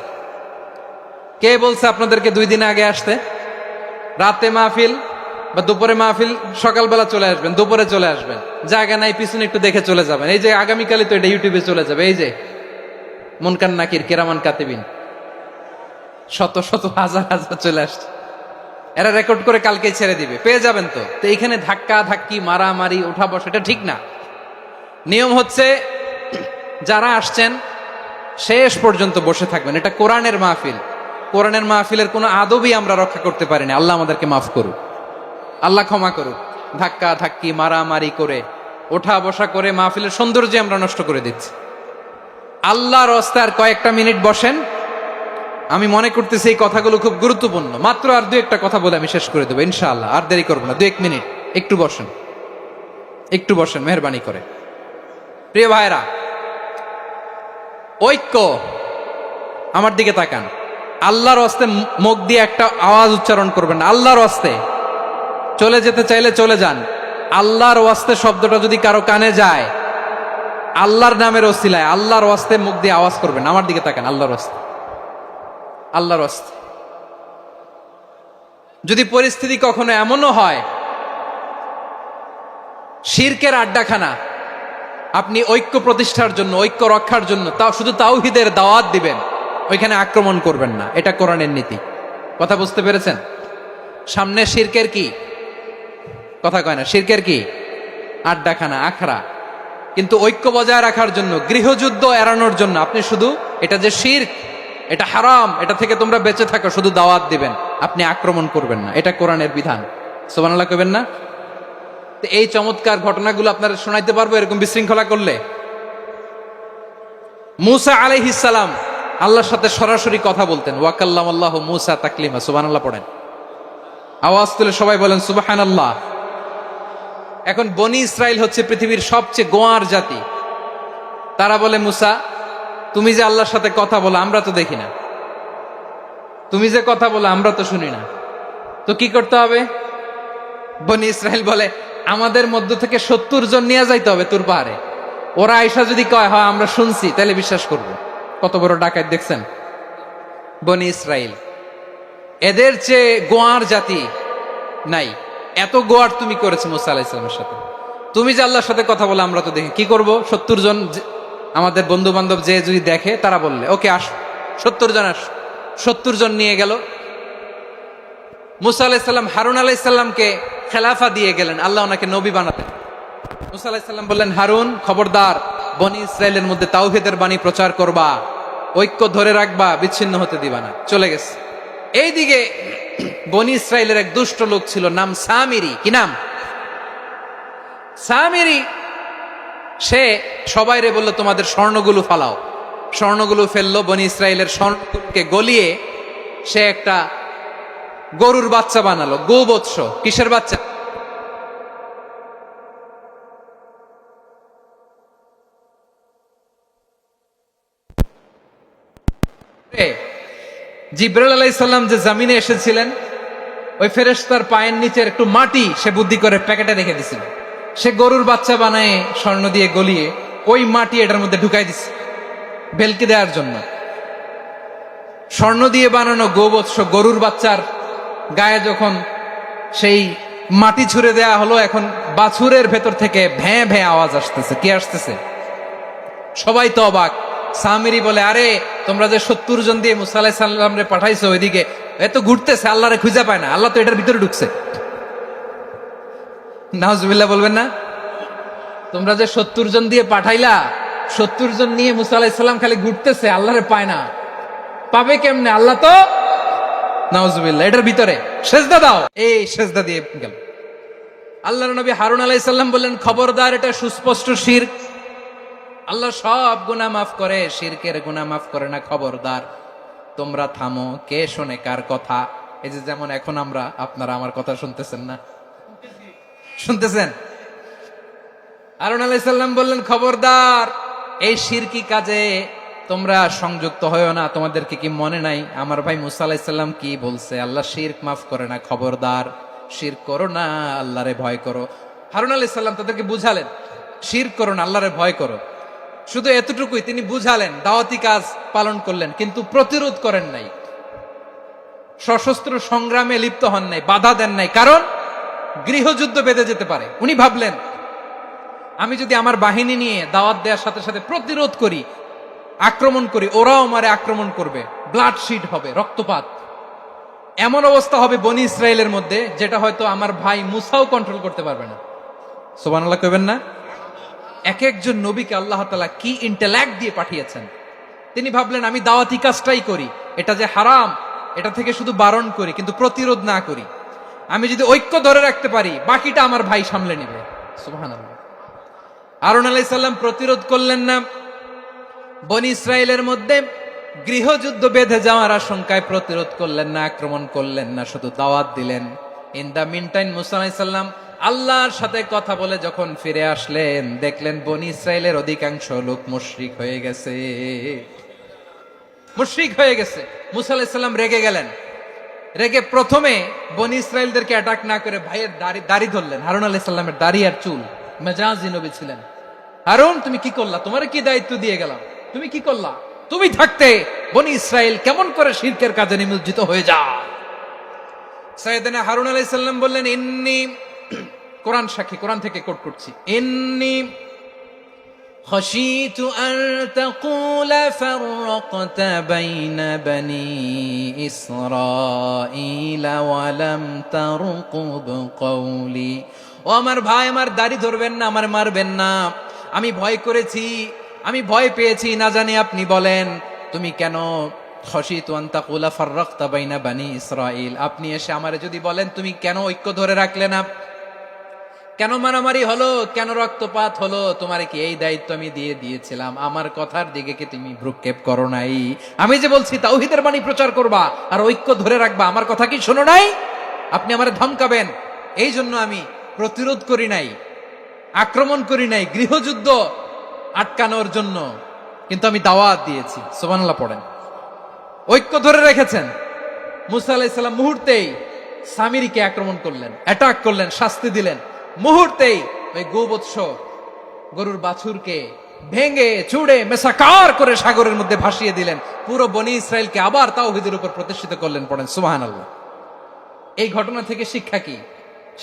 কে বলছে আপনাদেরকে 2 দিন আগে আসতে? রাতে মাহফিল বা দুপুরে মাহফিল, সকালবেলা চলে আসবেন, দুপুরে চলে আসবেন, জায়গা নাই পিছনে একটু দেখে চলে যাবেন। এই যে আগামীকালই তো এটা ইউটিউবে চলে যাবে, এই যে মুনকার নাকির, কিরামান কাতিবিন, শত শত হাজার হাজার চলে আসছে, এরা রেকর্ড করে কালকে ছেড়ে দিবে, পেয়ে যাবেন। তো এইখানে ধাক্কা ধাক্কি, মারামারি, ওঠা বসা, এটা ঠিক না। নিয়ম হচ্ছে যারা আসছেন শেষ পর্যন্ত বসে থাকবেন। এটা কোরআনের মাহফিল, কোরআনের মাহফিলের কোনো আদবই আমরা রক্ষা করতে পারিনি। আল্লাহ আমাদেরকে মাফ করুক, আল্লাহ ক্ষমা করুক। ধাক্কা ধাক্কি, মারামারি করে, ওঠা বসা করে মাহফিলের সৌন্দর্য আমরা নষ্ট করে দিচ্ছি। আল্লাহর রাস্তায় আর কয়েকটা মিনিট বসেন। আমি মনে করতেছি এই কথাগুলো খুব গুরুত্বপূর্ণ। মাত্র আর 2-1টা কথা বলে আমি শেষ করে দেবো ইনশাআল্লাহ, আর দেরি করবো না। 2-1 মিনিট একটু বসেন, একটু বসেন মেহরবানি করে। প্রিয় ভাইরা, ঐক্য, আমার দিকে তাকান। আল্লাহর ওয়াস্তে মুখ দিয়ে একটা আওয়াজ উচ্চারণ করবেন না। আল্লাহর ওয়াস্তে চলে যেতে চাইলে চলে যান। আল্লাহর ওয়াস্তে শব্দটা যদি কারো কানে যায়, আল্লাহর নামের ওসিলায় আল্লাহর ওয়াস্তে মুখ দিয়ে আওয়াজ করবেন। আমার দিকে তাকান, আল্লাহর ওয়াস্তে, আল্লাহর ওয়াস্তে। যদি পরিস্থিতি কখনো এমনও হয় শিরকের আড্ডাখানা, আপনি ঐক্য প্রতিষ্ঠার জন্য, ঐক্য রক্ষার জন্য তাও শুধু তাওহীদের দাওয়াত দিবেন, ওইখানে আক্রমণ করবেন না। এটা কোরআনের নীতি। কথা বুঝতে পেরেছেন? সামনে শিরকের কি কথা কয় না, শিরকের কি আড্ডাখানা, আখড়া। কিন্তু ঐক্য বজায় রাখার জন্য, গৃহযুদ্ধ এড়ানোর জন্য আপনি শুধু এটা যে শিরক, এটা হারাম, এটা থেকে তোমরা বেঁচে থাকো, শুধু দাওয়াত দিবেন, আপনি আক্রমণ করবেন না। এটা কোরআনের বিধান। সুবহানাল্লাহ কইবেন না? তো এই চমৎকার ঘটনাগুলো আপনারা শোনাইতে পারবো এরকম বিশৃঙ্খলা করলে। মূসা আলাইহিস সালাম আল্লাহর সাথে সরাসরি কথা বলতেন। ওয়াকাল্লামাল্লাহু মূসা তাকলিমা। সুবহানাল্লাহ পড়েন। আওয়াজ তুলে সবাই বলেন সুবহানাল্লাহ। এখন বনি ইসরাইল হচ্ছে পৃথিবীর সবচেয়ে গোয়ার জাতি। তারা বলে, মুসা তুমি যে আল্লাহর সাথে কথা বলো আমরা তো দেখি না, তুমি যে কথা বলো আমরা তো শুনি না, তো কি করতে হবে? বনি ইসরাইল বলে, আমাদের মধ্য থেকে 70 জন নিয়ে যাইতে হবে তুর পাহাড়ে। ওরা আয়সা যদি কয় হয় আমরা শুনছি, তাহলে বিশ্বাস করব। কত বড় ডাকাত দেখছেন বনি ইসরাইল। এদের চেয়ে গোয়ার জাতি নাই। এত গোয়ার তুমি করেছো মুসা আলাইহিস সালামের সাথে। তুমি যে আল্লাহর সাথে কথা বলে আমরা তো দেখি, কি করব? 70 জন আমাদের বন্ধু বান্ধব যে যদি দেখে, তারা বললে ওকে আস, 70 জন আস। 70 জন নিয়ে গেল। মুসা আলাইহিস সালাম হারুন আলাইহিস সালামকে খেলাফা দিয়ে গেলেন, আল্লাহ ওনাকে নবী বানাতেন। মুসা আলাইহিস সালাম বললেন, হারুন খবরদার, বনি ইসরাইলের মধ্যে তাওহীদের বাণী প্রচার করবা, ঐক্য ধরে রাখবা, বিচ্ছিন্ন হতে দিবা না। চলে গেছে। এইদিকে বনি ইসরাইলের এক দুষ্ট লোক ছিল, নাম সামিরি। কি নাম? সামিরি। সে সবাইরে বলল, তোমাদের স্বর্ণগুলো ফালাও। স্বর্ণগুলো ফেললো। বনি ইসরাইলের স্বর্ণগুলোকে গলিয়ে সে একটা গরুর বাচ্চা বানালো, গোবৎস। কিসের বাচ্চা? জিবরাইল আলাইহিস সালাম যে জমিনে এসেছিলেন, ওই ফেরেশতার পায়ের নিচের একটু মাটি সে বুদ্ধি করে প্যাকেটে রেখে দিছিল। সে গরুর বাচ্চা বানায় স্বর্ণ দিয়ে গলিয়ে ওই মাটি এটার মধ্যে ঢুকাই দিছে ভেলকি দেওয়ার জন্য। স্বর্ণ দিয়ে বানানো গোবৎস গরুর বাচ্চার গায়ে যখন সেই মাটি ছুঁড়ে দেয়া হলো, এখন বাছুরের ভেতর থেকে ভ্যাঁ ভ্যাঁ আওয়াজ আসতেছে। কি আসতেছে? সবাই তো অবাক। সামিরি বলে, আরে তোমরা যে 70 জন দিয়ে মুসা আলাইহিস সালাম রে পাঠাইছো, ওইদিকে এত ঘুরতেছে, আল্লাহরে খুঁজে পায় না, আল্লাহ তো এটার ভিতরে ঢুকছে। নাউজুবিল্লাহ বলবেন না? তোমরা যে 70 জন দিয়ে পাঠাইলা, 70 জন নিয়ে মুসা আলাইহিস সালাম খালি ঘুরতেছে, আল্লাহরে পায় না। পাবে কেমনে? আল্লাহ তো, নাউজুবিল্লাহ, এটার ভিতরে সেজদা দাও। এই সেজদা দিয়ে গেল। আল্লাহর নবী হারুন আলাইহিস সালাম বললেন, খবরদার, এটা সুস্পষ্ট শিরক। আল্লাহ সব গুনাহ মাফ করে, শিরকের গুনাহ মাফ করে না। খবরদার, তোমরা থামো। কে শোনে কার কথা? এই যে যেমন এখন আমরা, আপনারা আমার কথা শুনতেছেন না? শুনতেছেন? হারুন আলাইহিস সালাম বললেন, খবরদার, এই শিরকি কাজে তোমরা সংযুক্ত হয়ো না। তোমাদেরকে কি মনে নাই আমার ভাই মুসা আলাইহিস সালাম কি বলছে? আল্লাহ শিরক মাফ করে না। খবরদার, শিরক করো না, আল্লাহরে ভয় করো। হারুন আলাইহিস সালাম তাদেরকে বুঝালেন, শিরক করো না, আল্লাহরে ভয় করো। শুধু এতটুকুই তিনি বুঝালেন, দাওয়াতি কাজ পালন করলেন, কিন্তু প্রতিরোধ করেন নাই, সশস্ত্র সংগ্রামে লিপ্ত হন নাই, বাধা দেন নাই। কারণ গৃহযুদ্ধ বেঁধে যেতে পারে। উনি ভাবলেন, আমি যদি আমার বাহিনী নিয়ে দাওয়াত দেওয়ার সাথে সাথে প্রতিরোধ করি, আক্রমণ করি, ওরাও আমারে আক্রমণ করবে, ব্লাডশিট হবে, রক্তপাত। এমন অবস্থা হবে বনি ইসরায়েলের মধ্যে, যেটা হয়তো আমার ভাই মুসাও কন্ট্রোল করতে পারবে না। সুবহানাল্লাহ কইবেন না? এক একজন নবীকে আল্লাহ তাআলা কি ইন্টেলেক্ট দিয়ে পাঠিয়েছেন। তিনি ভাবলেন, আমি দাওয়াতি কাজটাই করি, এটা যে হারাম এটা থেকে শুধু বারণ করি, কিন্তু প্রতিরোধ না করি। আমি যদি ঐক্য ধরে রাখতে পারি, বাকিটা আমার ভাই সামলে নেবে। সুবহানাল্লাহ। হারুন আলাইহিস সালাম প্রতিরোধ করলেন না। বনি ইসরায়েলের মধ্যে গৃহযুদ্ধ বেঁধে যাওয়ার আশঙ্কায় প্রতিরোধ করলেন না, আক্রমণ করলেন না, শুধু দাওয়াত দিলেন। ইন দা মিন টাইম মুসা আলাইহিস সালাম আল্লাহর সাথে কথা বলে যখন ফিরে আসলেন, দেখলেন বনি ইসরায়েলের অধিকাংশ লোক মুশরিক হয়ে গেছে। মুশরিক হয়ে গেছে। মুসা আলাইহিস সালাম রেগে গেলেন। রেগে প্রথমে বনি ইসরায়েলদেরকে অ্যাটাক না করে ভাইয়ের দাড়ি ধরলেন। হারুন আলাইহিস সালামের দাড়ি আর চুল। মেজাজি নবী ছিলেন। হারুন, তুমি কি করলা? তোমারে কি দায়িত্ব দিয়ে গেলাম? তুমি কি করলা? তুমি থাকতে বনি ইসরায়েল কেমন করে শিরকের কাজে নিমজ্জিত হয়ে যায়? সাইয়েদনা হারুন আলাইহিস সালাম বললেন, ইন্নী, কোরআন সাক্ষী, কোরআন থেকে কোট করছি, ইন্নী খাশিতু আন তাকুলা ফাররাকতা বাইনা বনি ইসরাঈলা ওয়া লাম তারকুব কওলি। ও আমার ভাই, আমার দাড়ি ধরবেন না, আমার মারবেন না। আমি ভয় করেছি, আমি ভয় পেয়েছি, না জানি আপনি বলেন তুমি কেন খাশিতু আন তাকুলা ফাররাকতা বাইনা বনি ইসরাঈল। আপনি এসে আমারে যদি বলেন তুমি কেন ঐক্য ধরে রাখলে না, কেন মারামারি হলো, কেন রক্তপাত হলো, তোমারে কি এই দায়িত্ব আমি দিয়ে দিয়েছিলাম? আমার কথার দিকে কি তুমি ভ্রুক্ষেপ করো নাই? আমি যে বলছি তাওহীদের বাণী প্রচার করবা আর ঐক্য ধরে রাখবা, আমার কথা কি শোনো নাই? আপনি আমারে ধমকাবেন, এই জন্য আমি প্রতিরোধ করি নাই, আক্রমণ করি নাই, গৃহযুদ্ধ আটকানোর জন্য, কিন্তু আমি দাওয়াত দিয়েছি। সুবহানাল্লাহ পড়েন। ঐক্য ধরে রেখেছেন। মুসা আলাইহিস সালাম মুহূর্তেই সামিরীকে আক্রমণ করলেন, অ্যাটাক করলেন, শাস্তি দিলেন। মুহূর্তেই ওই গোবৎস গরুর বাছুরকে ভেঙে চুড়ে মেসাকার করে সাগরের মধ্যে ভাসিয়ে দিলেন। পুরো বনি ইসরায়েলকে আবার তাওহীদের উপর প্রতিষ্ঠিত করলেন। পড়েন সুবহানাল্লাহ। এই ঘটনা থেকে শিক্ষা কি?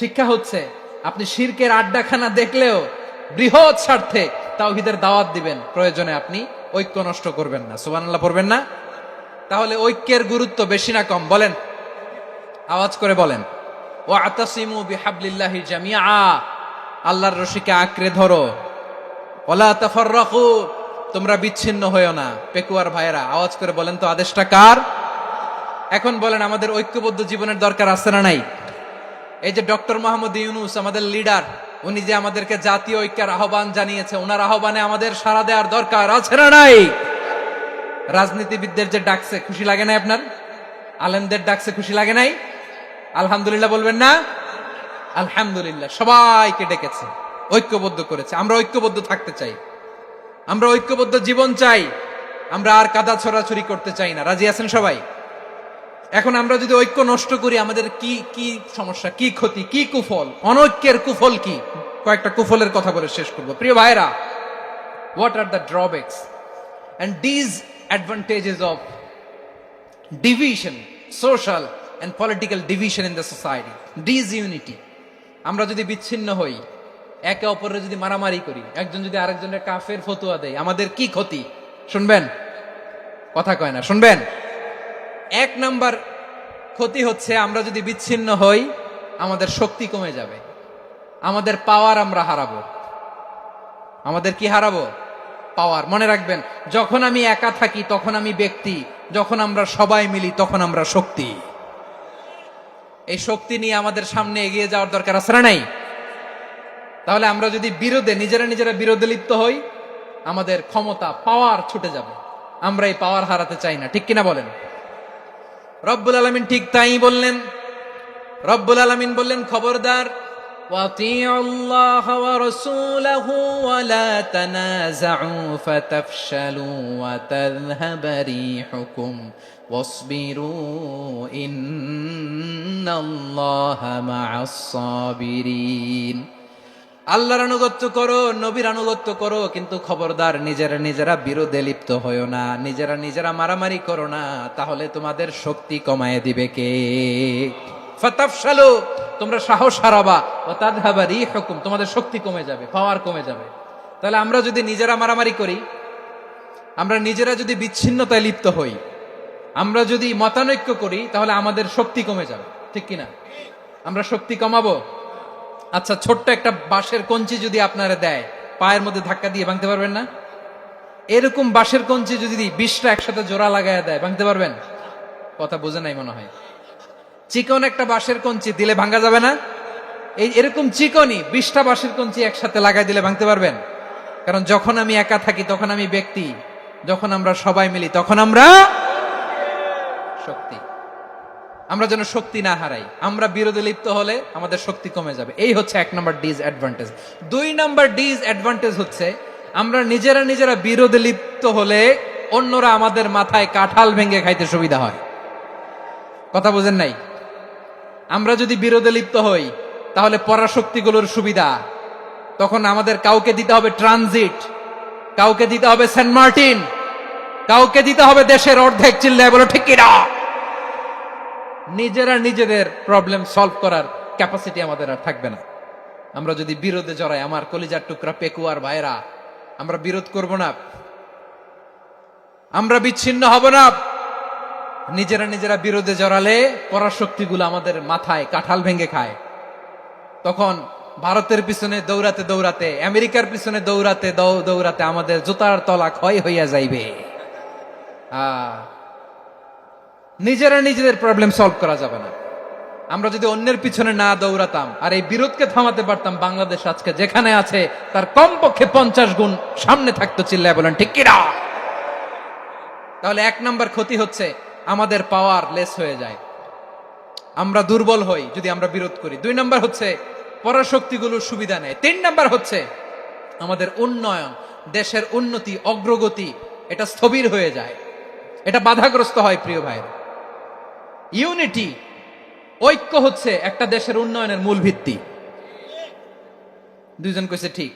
শিক্ষা হচ্ছে আপনি শিরকের আড্ডাখানা দেখলেও বৃহৎ স্বার্থে তাওহীদের দাওয়াত দিবেন, প্রয়োজনে আপনি ঐক্য নষ্ট করবেন না। সুবহানাল্লাহ পড়বেন না? তাহলে ঐক্যের গুরুত্ব বেশি না কম? বলেন, আওয়াজ করে বলেন। ওয়াতাসিমু বিহাবলিল্লাহি জামিআ, আল্লাহর রশিকে আঁকড়ে ধরো। ওয়ালা তাফাররাকু, তোমরা বিচ্ছিন্ন হয়ো না। পেকুয়ার ভাইয়েরা আওয়াজ করে বলেন তো, আদেশটা কার? এখন বলেন, আমাদের ঐক্যবদ্ধ জীবনের দরকার আছে না নাই? এই যে ডক্টর মোহাম্মদ ইউনূস আমাদের লিডার, উনি যে আমাদেরকে জাতীয় ঐক্যের আহ্বান জানিয়েছে, ওনার আহ্বানে আমাদের সাড়া দেওয়ার দরকার আছে না নাই? রাজনীতিবিদদের যে ডাকছে, খুশি লাগে নাই আপনার? আলেমদের ডাকছে, খুশি লাগে নাই? আলহামদুলিল্লাহ বলবেন না? আলহামদুলিল্লাহ। সবাইকে ডেকেছে, ঐক্যবদ্ধ করেছে। আমরা ঐক্যবদ্ধ থাকতে চাই, আমরা ঐক্যবদ্ধ জীবন চাই, আমরা আর কাদা ছড়াছড়ি করতে চাই না। রাজি আছেন সবাই? এখন আমরা যদি ঐক্য নষ্ট করি, আমাদের কি কি সমস্যা, কি ক্ষতি, কি কুফল? অনৈক্যের কুফল কি? কয়েকটা কুফলের কথা বলে শেষ করব। প্রিয় ভাইরা, what are the drawbacks and disadvantages of division, social and political division in the society, disunity? আমরা যদি বিচ্ছিন্ন হই, একে অপরের যদি মারামারি করি, একজন যদি আরেকজনের কাফের ফতোয়া দেয়, আমাদের কি ক্ষতি? শুনবেন? কথা কয় না, শুনবেন? এক নাম্বার ক্ষতি হচ্ছে, আমরা যদি বিচ্ছিন্ন হই, আমাদের শক্তি কমে যাবে, আমাদের পাওয়ার আমরা হারাবো। আমাদের কি হারাবো? পাওয়ার। মনে রাখবেন, যখন আমি একা থাকি তখন আমি ব্যক্তি, যখন আমরা সবাই মিলি তখন আমরা শক্তি। এই শক্তি নিয়ে আমাদের সামনে এগিয়ে যাওয়ার দরকার আছে না নাই? তাহলে আমরা যদি বিরোধে, নিজেরা বিরোধে লিপ্ত হই, আমাদের ক্ষমতা, পাওয়ার ছুটে যাবে। আমরা এই পাওয়ার হারাতে চাই না, ঠিক কিনা বলেন? রব্বুল আলামিন ঠিক তাই বললেন। রব্বুল আলামিন বললেন, খবরদার, ওয়াতিউল্লাহ ওয়া রাসূলাহু ওয়া লা তানাযাউ ফাতাফশালু ওয়া তাযহাবা রিহুকুম ওয়াসবিরু ইন্নাল্লাহা মা'আস সাবিরিন। আল্লাহর আনুগত্য করো, নবীর আনুগত্য করো, কিন্তু খবরদার নিজেরা বিরোধে লিপ্ত হয়ো না, নিজেরা মারামারি করো না, তাহলে তোমাদের শক্তি কমায় দিবে কে? ফাতাফশালু, তোমরা সাহস হারাবা, ওয়া তাযহাবা রিহুকুম, তোমাদের শক্তি কমে যাবে, পাওয়ার কমে যাবে। তাহলে আমরা যদি নিজেরা মারামারি করি, আমরা নিজেরা যদি বিচ্ছিন্নতায় লিপ্ত হই, আমরা যদি মতানৈক্য করি, তাহলে আমাদের শক্তি কমে যাবে, ঠিক কিনা? আমরা শক্তি কমাবো। আচ্ছা, ছোট্ট একটা বাঁশের কঞ্চি যদি আপনারা দেয়, পায়ের মধ্যে ধাক্কা দিয়ে ভাঙতে পারবেন না? এরকম বাঁশের কঞ্চি যদি 20টা একসাথে জোড়া লাগায় দেয়, ভাঙতে পারবেন? কথা বোঝে নাই মনে হয়। চিকন একটা বাঁশের কঞ্চি দিলে ভাঙা যাবে না? এরকম চিকনই 20টা বাঁশের কঞ্চি একসাথে লাগাই দিলে ভাঙতে পারবেন? কারণ যখন আমি একা থাকি তখন আমি ব্যক্তি, যখন আমরা সবাই মিলি তখন আমরা শক্তি। আমরা যেন শক্তি না হারাই। আমরা বিরোধে লিপ্ত হলে আমাদের শক্তি কমে যাবে। এই হচ্ছে 1 নম্বর ডিসঅ্যাডভান্টেজ। 2 নম্বর ডিসঅ্যাডভান্টেজ হচ্ছে, আমরা নিজেরা বিরোধে লিপ্ত হলে অন্যরা আমাদের মাথায় কাঁঠাল ভেঙে খাইতে সুবিধা হয়। কথা বুঝেন নাই? আমরা যদি বিরোধে লিপ্ত হই, তাহলে পরাশক্তিগুলোর সুবিধা, তখন আমাদের কাউকে দিতে হবে ট্রানজিট, কাউকে দিতে হবে সেন্ট মার্টিন, কাউকে দিতে হবে দেশের অর্ধেক। চিল্লায় বলো ঠিক কিনা? নিজেদের প্রবলেম সলভ করার ক্যাপাসিটি আমাদের আর থাকবে না। আমরা যদি বিরোধে জড়াই, আমার কলিজার টুকরা পেকুয়ার ভাইরা, আমরা বিরোধ করব না, আমরা বিচ্ছিন্ন হব না। নিজেরা বিরোধে জড়ালে পরাশক্তিগুলো আমাদের মাথায় কাঁঠাল ভেঙে খায়। তখন ভারতের পিছনে দৌড়াতে, আমেরিকার পিছনে দৌড়াতে আমাদের জুতার তলা ক্ষয় হইয়া যাইবে। নিজেদের প্রবলেম সলভ করা যাবে না। আমরা যদি অন্যের পিছনে না দৌড়াতাম আর এই বিরোধকে থামাতে পারতাম, বাংলাদেশ আজকে যেখানে আছে তার কমপক্ষে 50 গুণ সামনে থাকতো। চিল্লায় বলেন ঠিক কিনা? তাহলে 1 নম্বর ক্ষতি হচ্ছে, আমাদের পাওয়ার লেস হয়ে যায়। আমরা দুর্বল হই যদি আমরা বিরোধ করি। 2 নাম্বার হচ্ছে পরাশক্তিগুলোর সুবিধা নেয়। 3 নাম্বার হচ্ছে আমাদের উন্নয়ন, দেশের উন্নতি, অগ্রগতি এটা স্থবির হয়ে যায়, এটা বাধাগ্রস্ত হয়। প্রিয় ভাইরা, ইউনিটি, ঐক্য হচ্ছে একটা দেশের উন্নয়নের মূল ভিত্তি। 2 জন কইছে ঠিক।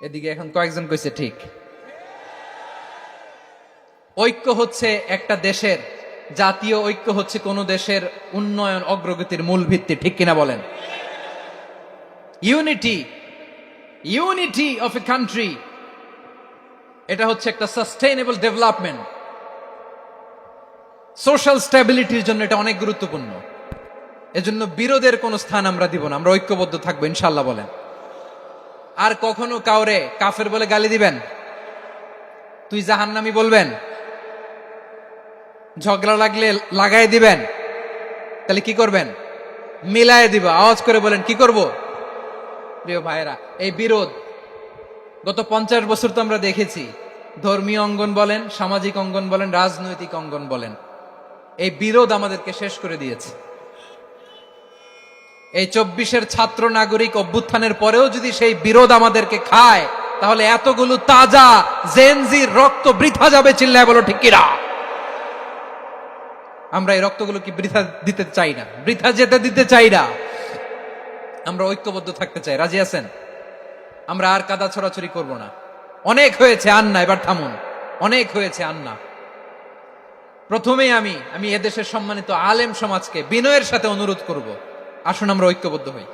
এদিকে এখন কয়েকজন কইছে ঠিক। ঐক্য হচ্ছে একটা দেশের, জাতীয় ঐক্য হচ্ছে কোন দেশের উন্নয়ন অগ্রগতির মূল ভিত্তি, ঠিক কিনা বলেন? ইউনিটি অফ এ কান্ট্রি, এটা হচ্ছে একটা সাস্টেইনেবল ডেভেলপমেন্ট, সোশ্যাল স্ট্যাবিলিটির জন্য এটা অনেক গুরুত্বপূর্ণ। এজন্য বিরোধের কোনো স্থান আমরা দিব না, আমরা ঐক্যবদ্ধ থাকবো ইনশাআল্লাহ বলেন। আর কখনো কাউরে কাফের বলে গালি দিবেন, তুই জাহান্নামী বলবেন, ঝগড়া লাগলে লাগাই দিবেন, তাহলে কি করবেন? মিলায় দিব। আওয়াজ করে বলেন কি করব? প্রিয় ভাইয়েরা, এই বিরোধ গত 50 বছর তো আমরা দেখেছি, ধর্মীয় অঙ্গন বলেন, সামাজিক অঙ্গন বলেন, রাজনৈতিক অঙ্গন বলেন, এই বিরোধ আমাদেরকে শেষ করে দিয়েছে। এই 24-এর ছাত্র নাগরিক অভ্যুত্থানের পরেও যদি সেই বিরোধ আমাদেরকে খায়, তাহলে এতগুলো তাজা জেনজির রক্ত বৃথা যাবে। চিল্লায় বলো ঠিক কিনা? আমরা এই রক্তগুলো কি বৃথা দিতে চাই না, বৃথা যেতে দিতে চাই না। আমরা ঐক্যবদ্ধ থাকতে চাই। রাজি আছেন? আমরা আর কাদা ছড়াছড়ি করব না। অনেক হয়েছে, আন্না, এবার থামুন। অনেক হয়েছে, আন্না। প্রথমেই আমি এদেশের সম্মানিত আলেম সমাজকে বিনয়ের সাথে অনুরোধ করব, আসুন আমরা ঐক্যবদ্ধ হই।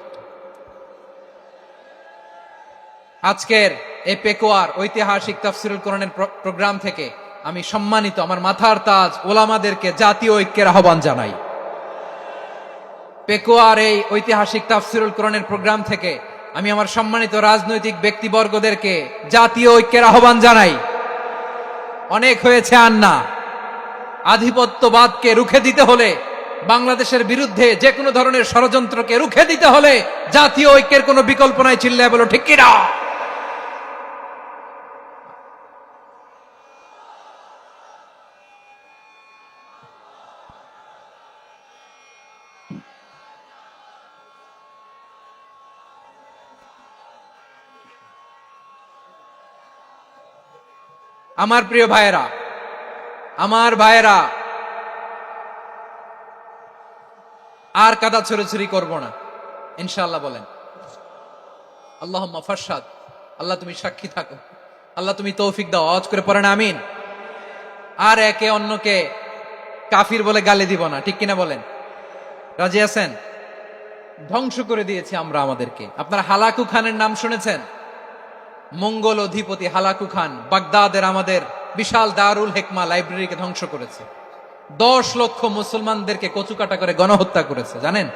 আজকের এই পেকুয়ার ঐতিহাসিক তাফসিরুল কোরআনের প্রোগ্রাম থেকে আমি সম্মানিত আমার মাথার তাজ ওলামাদেরকে জাতীয় ঐক্যের আহ্বান জানাই। পেকুয়ার এই ঐতিহাসিক তাফসিরুল কোরআনের প্রোগ্রাম থেকে আমি আমার সম্মানিত রাজনৈতিক ব্যক্তিবর্গদেরকে জাতীয় ঐক্যের আহ্বান জানাই। অনেক হয়েছে, আন্না। আধিপত্যবাদকে রুখে দিতে হলে, বাংলাদেশের বিরুদ্ধে যে কোনো ধরনের ষড়যন্ত্রকে রুখে দিতে হলে জাতীয় ঐক্যের কোনো বিকল্প নাই। চিল্লায় বলো ঠিক কিনা? আমার প্রিয় ভাইয়েরা, আমার ভাইয়েরা, আর কাদা ছড়াছড়ি করব না ইনশাআল্লাহ বলেন। আল্লাহুম্মা ফারশাদ, আল্লাহ তুমি সাক্ষী থাকো, আল্লাহ তুমি তৌফিক দাও। আওয়াজ করে পড়েন আমিন। আর একে অন্যকে কাফির বলে গালি দিব না, ঠিক কিনা বলেন? রাজি আছেন? ধ্বংস করে দিয়েছি আমরা আমাদেরকে। আপনারা হালাকু খানের নাম শুনেছেন? মঙ্গল অধিপতি হালাকু খান বাগদাদের আমাদের বিশাল দারুল হেকমা লাইব্রেরিকে ধ্বংস করেছে। 10 লক্ষ মুসলমানদেরকে কচুকাটা করে গণহত্যা করেছে। জানেন,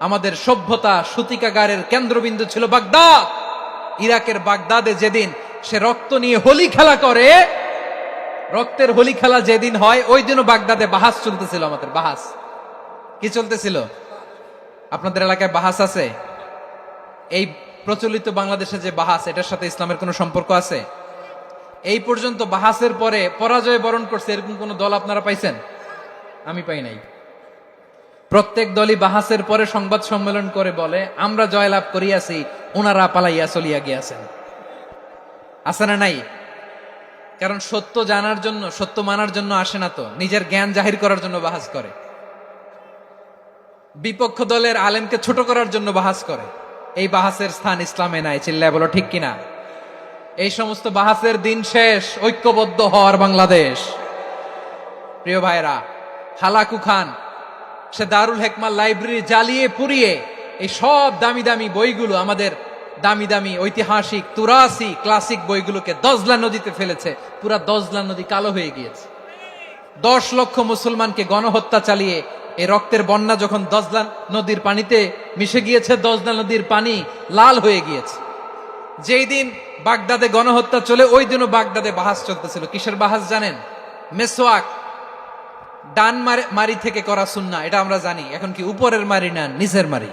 আমাদের সভ্যতা সূতিকাগারের কেন্দ্রবিন্দু ছিল বাগদাদ। ইরাকের বাগদাদে যেদিন সে রক্ত নিয়ে হোলি খেলা করে, রক্তের হোলি খেলা যেদিন হয়, ওই দিনও বাগদাদে বাহাস চলতেছিল। আমাদের বাহাস কি চলতেছিল? আপনাদের এলাকায় বাহাস আছে? এই প্রচলিত বাংলাদেশে যে বাহাস, এটার সাথে ইসলামের কোনো সম্পর্ক আছে? এই পর্যন্ত বাহাসের পরে পরাজয় বরণ করছে এরকম কোন দল আপনারা পাইছেন? আমি পাই নাই। প্রত্যেক দলই বাহাসের পরে সংবাদ সম্মেলন করে বলে, আমরা জয়লাভ করিয়াছি, ওনারা পালাইয়া চলিয়া গিয়াছেন। আছে না নাই? কারণ সত্য জানার জন্য, সত্য মানার জন্য আসে না তো, নিজের জ্ঞান জাহির করার জন্য বাহাস করে। বিপক্ষ দলের আলেমকে ছোট করার জন্য বাহাস করে। এই বাহাসের স্থান ইসলামে নাই। চিল্লায় বলো ঠিক কিনা? এই সমস্ত বাহাসের দিন শেষ। ঐক্যবদ্ধ হওয়ার বাংলাদেশ। প্রিয় ভাইরা, হালাকু খান সে দারুল হেকমা লাইব্রেরি জ্বালিয়ে পুড়িয়ে এই সব দামি দামি বইগুলো, আমাদের দামি দামি ঐতিহাসিক তুরাসি ক্লাসিক বইগুলোকে দজলা নদীতে ফেলেছে। পুরা দজলা নদী কালো হয়ে গিয়েছে। 10 লক্ষ মুসলমানকে গণহত্যা চালিয়ে এই রক্তের বন্যা যখন দজলা নদীর পানিতে মিশে গিয়েছে, দজলা নদীর পানি লাল হয়ে গিয়েছে। যেই দিন বাগদাদে গণহত্যা চলে, ওই দিনও বাগদাদে বাহাস চলতেছিল। কিসের বাহাস জানেন? মেসওয়াক, ডান মারি থেকে করা সুন্নাহ, এটা আমরা জানি। এখন কি উপরের মারি না নিচের মারি?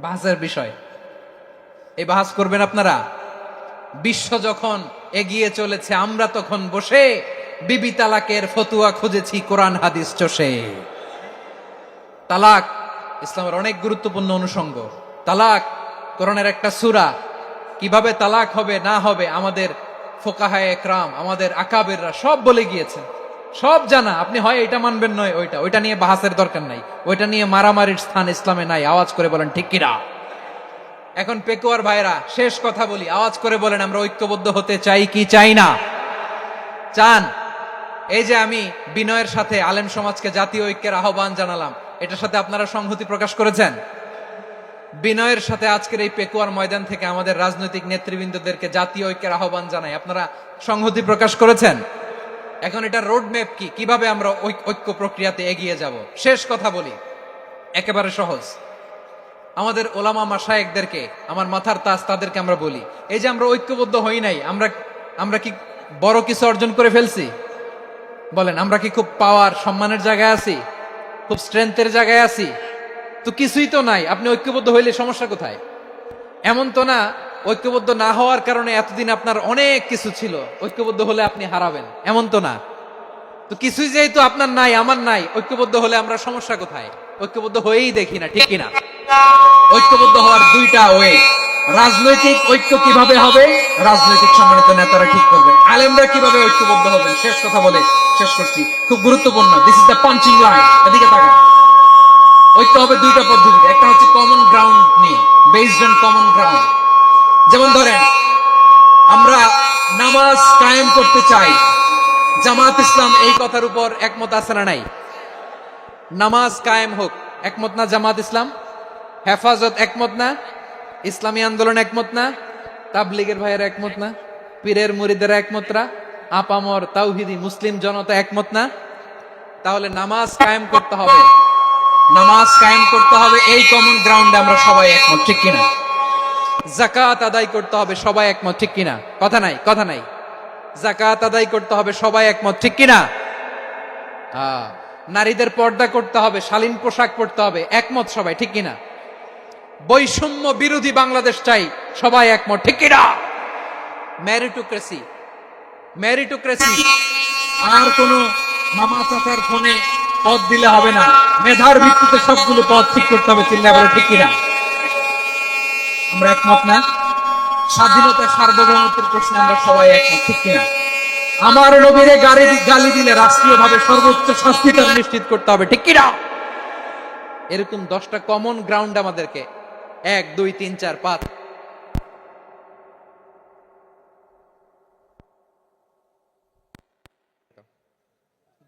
বাহাসের বিষয়। এই বাহাস করবেন আপনারা? বিশ্ব যখন এগিয়ে চলেছে, আমরা তখন বসে বিবি তালাকের ফতুয়া খুঁজেছি কোরআন হাদিস চষে। তালাক ইসলামের অনেক গুরুত্বপূর্ণ অনুষঙ্গ। তালাক কোরআনের একটা সূরা। কিভাবে তালাক হবে না হবে আমাদের ফোকাহায়ে একরাম, আমাদের আকাবেররা সব বলে গিয়েছেন, সব জানা। আপনি হয় এটা মানবেন নয় ওইটা নিয়ে বাহাসের দরকার নাই, ওইটা নিয়ে মারামারির স্থান ইসলামে নাই। আওয়াজ করে বলেন ঠিক কিনা? এখন পেকুয়ার ভাইরা শেষ কথা বলি, আওয়াজ করে বলেন আমরা ঐক্যবদ্ধ হতে চাই কি চাই না? চান? এই যে আমি বিনয়ের সাথে আলেম সমাজকে জাতীয় ঐক্যের আহ্বান জানালাম, এটার সাথে আপনারা সংহতি প্রকাশ করেছেন? বিনয়ের সাথে আজকের এই পেকুয়ার ময়দান থেকে আমাদের রাজনৈতিক নেতৃবৃন্দদেরকে জাতীয় ঐক্যের আহ্বান জানাই, আপনারা সংহতি প্রকাশ করেছেন? এখন এটা রোড ম্যাপ কি, কিভাবে আমরা ঐক্য প্রক্রিয়াতে এগিয়ে যাব? শেষ কথা বলি, একেবারে সহজ। আমাদের ওলামা মাশায়েখদেরকে, আমার মাথার তাজ তাদেরকে আমরা বলি, এই যে আমরা ঐক্যবদ্ধ হই নাই, আমরা কি বড় কিছু অর্জন করে ফেলছি? বলেন, আমরা কি খুব পাওয়ার সম্মানের জায়গায় আছি? খুব স্ট্রেংথের জায়গায় আছি? তো কিছুই তো নাই। আপনি ঐক্যবদ্ধ হইলে সমস্যা কোথায়? এমন তো না ঐক্যবদ্ধ না হওয়ার কারণে এতদিন আপনার অনেক কিছু ছিল, ঐক্যবদ্ধ হলে আপনি হারাবেন, এমন তো না। তো কিছুই যেহেতু আপনার নাই, আমার নাই, ঐক্যবদ্ধ হলে আমরা সমস্যা কোথায়? ঐক্যবদ্ধ হয়েই দেখি না, ঠিক কিনা? ঐক্যবদ্ধ হওয়ার দুইটা ওয়ে। রাজনৈতিক ঐক্য কিভাবে হবে? রাজনৈতিক সম্মানিত নেতারা ঠিক করবেন। আলেমরা কিভাবে ঐক্যবদ্ধ হবেন? শেষ কথা বলে শেষ করছি, খুব গুরুত্বপূর্ণ। This is the punching line. এদিকে তাকান। ঐক্য হবে দুইটা পদ্ধতিতে। একটা হচ্ছে কমন গ্রাউন্ড নিয়ে, বেসড অন কমন গ্রাউন্ড। যেমন ধরেন, আমরা নামাজ কায়েম করতে চাই, জামাত ইসলাম এই কথার উপর একমত আছে না নাই? নামাজ কায়েম হোক, একমত না জামাত ইসলাম? হেফাজত একমত না? ইসলামী আন্দোলন একমত না? তাবলীগের ভাইয়েরা একমত না? পীরের মুরিদেরা একমত না? আপামর তাওহিদি মুসলিম জনতা একমত না? তাহলে নামাজ কায়েম করতে হবে, নামাজ কায়েম করতে হবে এই কমন গ্রাউন্ডে আমরা সবাই একমত, ঠিক কিনা? যাকাত আদায় করতে হবে, সবাই একমত, ঠিক কিনা? কথা নাই, কথা নাই। যাকাত আদায় করতে হবে, সবাই একমত, ঠিক কিনা? নারীদের পর্দা করতে হবে, শালীন পোশাক পরতে হবে, একমত সবাই, ঠিক কিনা? বৈষম্য বিরোধী বাংলাদেশ চাই, সবাই একমত, ঠিক কিনা? মেরিটোক্রেসি, মেরিটোক্রেসি, আর কোন মামা চাচার ফোনে পদ দিলে হবে না, মেধার ভিত্তিতে সবগুলো পদ ঠিক করতে হবে, চিল্লায় বলে ঠিক কিনা? আমরা একমত না? স্বাধীনতা সার্বভৌমত্বের প্রশ্নে আমরা সবাই একমত, ঠিক কিনা? আমার নবীরে গালি দিলে রাষ্ট্রীয়ভাবে সর্বোচ্চ শাস্তি তার নিশ্চিত করতে হবে, ঠিক কিনা? এরকম 10টা কমন গ্রাউন্ড আমাদেরকে 1 2 3 4 5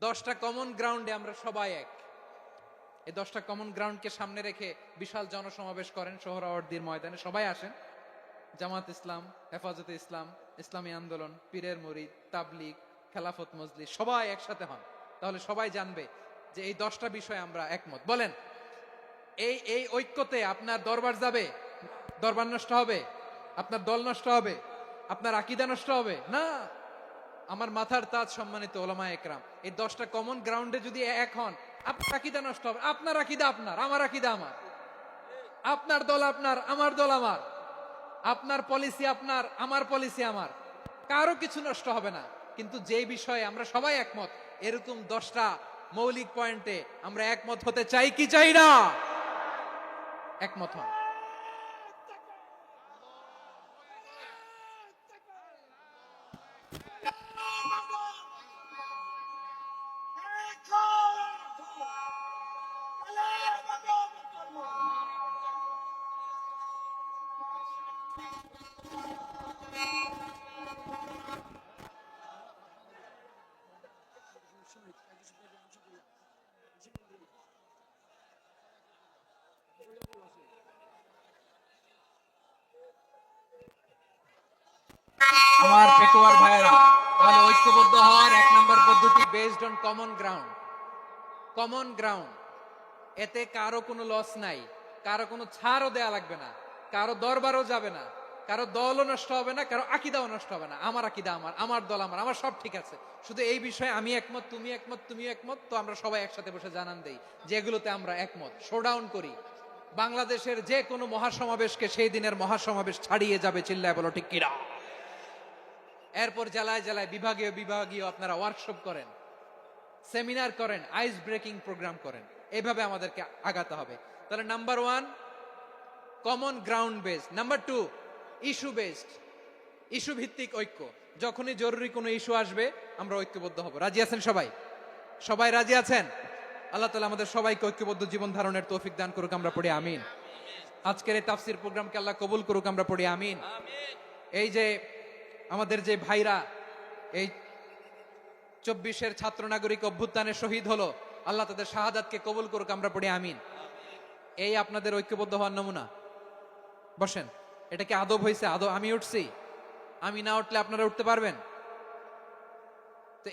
10টা কমন গ্রাউন্ডে আমরা সবাই এক। এই 10টা কমন গ্রাউন্ডকে সামনে রেখে বিশাল জনসমাবেশ করেন সোহরাওয়ার্দীর ময়দানে, সবাই আসেন। জামাত ইসলাম, হেফাজতে ইসলাম, ইসলামী আন্দোলন, পীরের মুরিদ, তাবলীগ, খেলাফত মজলিস, সবাই একসাথে হন। তাহলে সবাই জানবে যে এই 10টা বিষয়ে আমরা একমত। বলেন, এই ঐক্যতে আপনার দরবার যাবে? দরবার নষ্ট হবে? আপনার দল নষ্ট হবে? আপনার আকীদা নষ্ট হবে না? আমার মাথার তাজ সম্মানিত ওলামা একরাম, এই 10টা কমন গ্রাউন্ডে যদি এক হন, আপনার আকীদা নষ্ট হবে? আপনার আকীদা আপনার, আমার আকীদা আমার, আপনার দল আপনার, আমার দল আমার, আপনার পলিসি আপনার, আমার পলিসি আমার, কারো কিছু নষ্ট হবে না। কিন্তু যে বিষয়ে আমরা সবাই একমত, এরকম 10টা মৌলিক পয়েন্টে আমরা একমত হতে চাই কি চাই না? একমত হন। আমার পেকুয়ার ভাইয়েরা, তাহলে ঐক্যবদ্ধ হওয়ার 1 নম্বর পদ্ধতি based on common ground. Common ground, এতে কারো কোনো লস নাই, কারো কোনো ছাড়ও দেয়া লাগবে না, কারো দরবারও যাবে না, কারো দলও নষ্ট হবে না, কারো আকীদাও নষ্ট হবে না। আমার আকীদা আমার, আমার দল আমার, আমার সব ঠিক আছে। শুধু এই বিষয়ে আমি একমত, তুমি একমত, তুমি একমত, তো আমরা সবাই একসাথে বসে জানান দেই যেগুলোতে আমরা একমত, শোডাউন করি। বাংলাদেশের যে কোনো মহাসমাবেশকে সেই দিনের মহাসমাবেশ ছাড়িয়ে যাবে, চিল্লায় বলো ঠিক কিনা? এরপর জেলায় জেলায় বিভাগীয় বিভাগীয় আপনারা ওয়ার্কশপ করেন, সেমিনার করেন, আইস ব্রেকিং প্রোগ্রাম করেন। এইভাবে আমাদেরকে আগাতে হবে। তাহলে number 1 common ground based, number 2 issue based, issue ভিত্তিক ঐক্য। যখনই জরুরি কোনো ইস্যু আসবে আমরা ঐক্যবদ্ধ হব। রাজি আছেন সবাই? সবাই রাজি আছেন? আল্লাহ তাআলা আমাদের সবাইকে ঐক্যবদ্ধ জীবন ধারণের তৌফিক দান করুক, আমরা পড়ি আমিন। আজকের এই তাফসীর প্রোগ্রামকে আল্লাহ কবুল করুক, আমরা পড়ি আমিন। এই যে আমাদের যে ভাইরা এই 24-এর ছাত্র নাগরিক অভ্যুত্থানে শহীদ হলো, আল্লাহ তাদের শাহাদাতকে কবুল করুক, আমরা পড়ি আমিন। এই আপনাদের ঐক্যবদ্ধ হওয়ার নমুনা। বসেন, এটা কি আদব হয়েছে? আদব? আমি উঠছি, আমি না উঠলে আপনারা উঠতে পারবেন? তো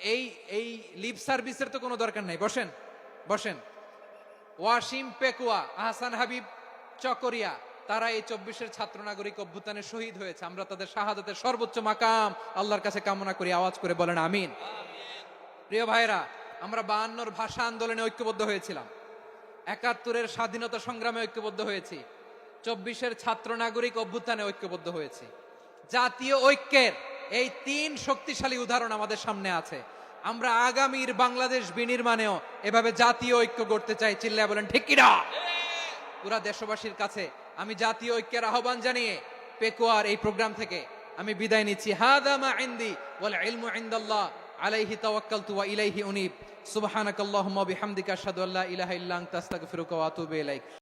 এই লিপ সার্ভিসের তো কোনো দরকার নাই। বসেন বসেন। ওয়াসিম পেকুয়া, আহসান হাবিব চকরিয়া, তারা এই 24-এর ছাত্র নাগরিক অভ্যুত্থানে শহীদ হয়েছে। আমরা তাদের শাহাদাতের সর্বোচ্চ মাকাম আল্লাহর কাছে কামনা করি। আওয়াজ করে বলেন আমিন। প্রিয় ভাইরা, আমরা 52-র ভাষা আন্দোলনে ঐক্যবদ্ধ হয়েছিলাম, 71-এর স্বাধীনতা সংগ্রামে ঐক্যবদ্ধ হয়েছি, 24-এর ছাত্র নাগরিক অভ্যুত্থানে ঐক্যবদ্ধ হয়েছি। জাতীয় ঐক্যের এই 3 শক্তিশালী উদাহরণ আমাদের সামনে আছে। আমরা আগামীর বাংলাদেশ বিনির্মাণেও এভাবে জাতীয় ঐক্য গড়তে চাই। চিল্লায় বলেন ঠিক কিনা? পুরা দেশবাসীর কাছে আমি জাতীয় ঐক্যের আহ্বান জানিয়ে পেকুয়ার এই প্রোগ্রাম থেকে আমি বিদায় নিচ্ছি। হাদা মা ইনদি ওয়াল ইলমু ইনদাল্লাহ আলাইহি তাওয়াক্কালতু ওয়া ইলাইহি উনীব। সুবহানাকাল্লাহুম্মা বিহামদিকা আশহাদু আল্লা ইলাহা ইল্লা আনতা আস্তাগফিরুকা ওয়া আতুবু ইলাইক।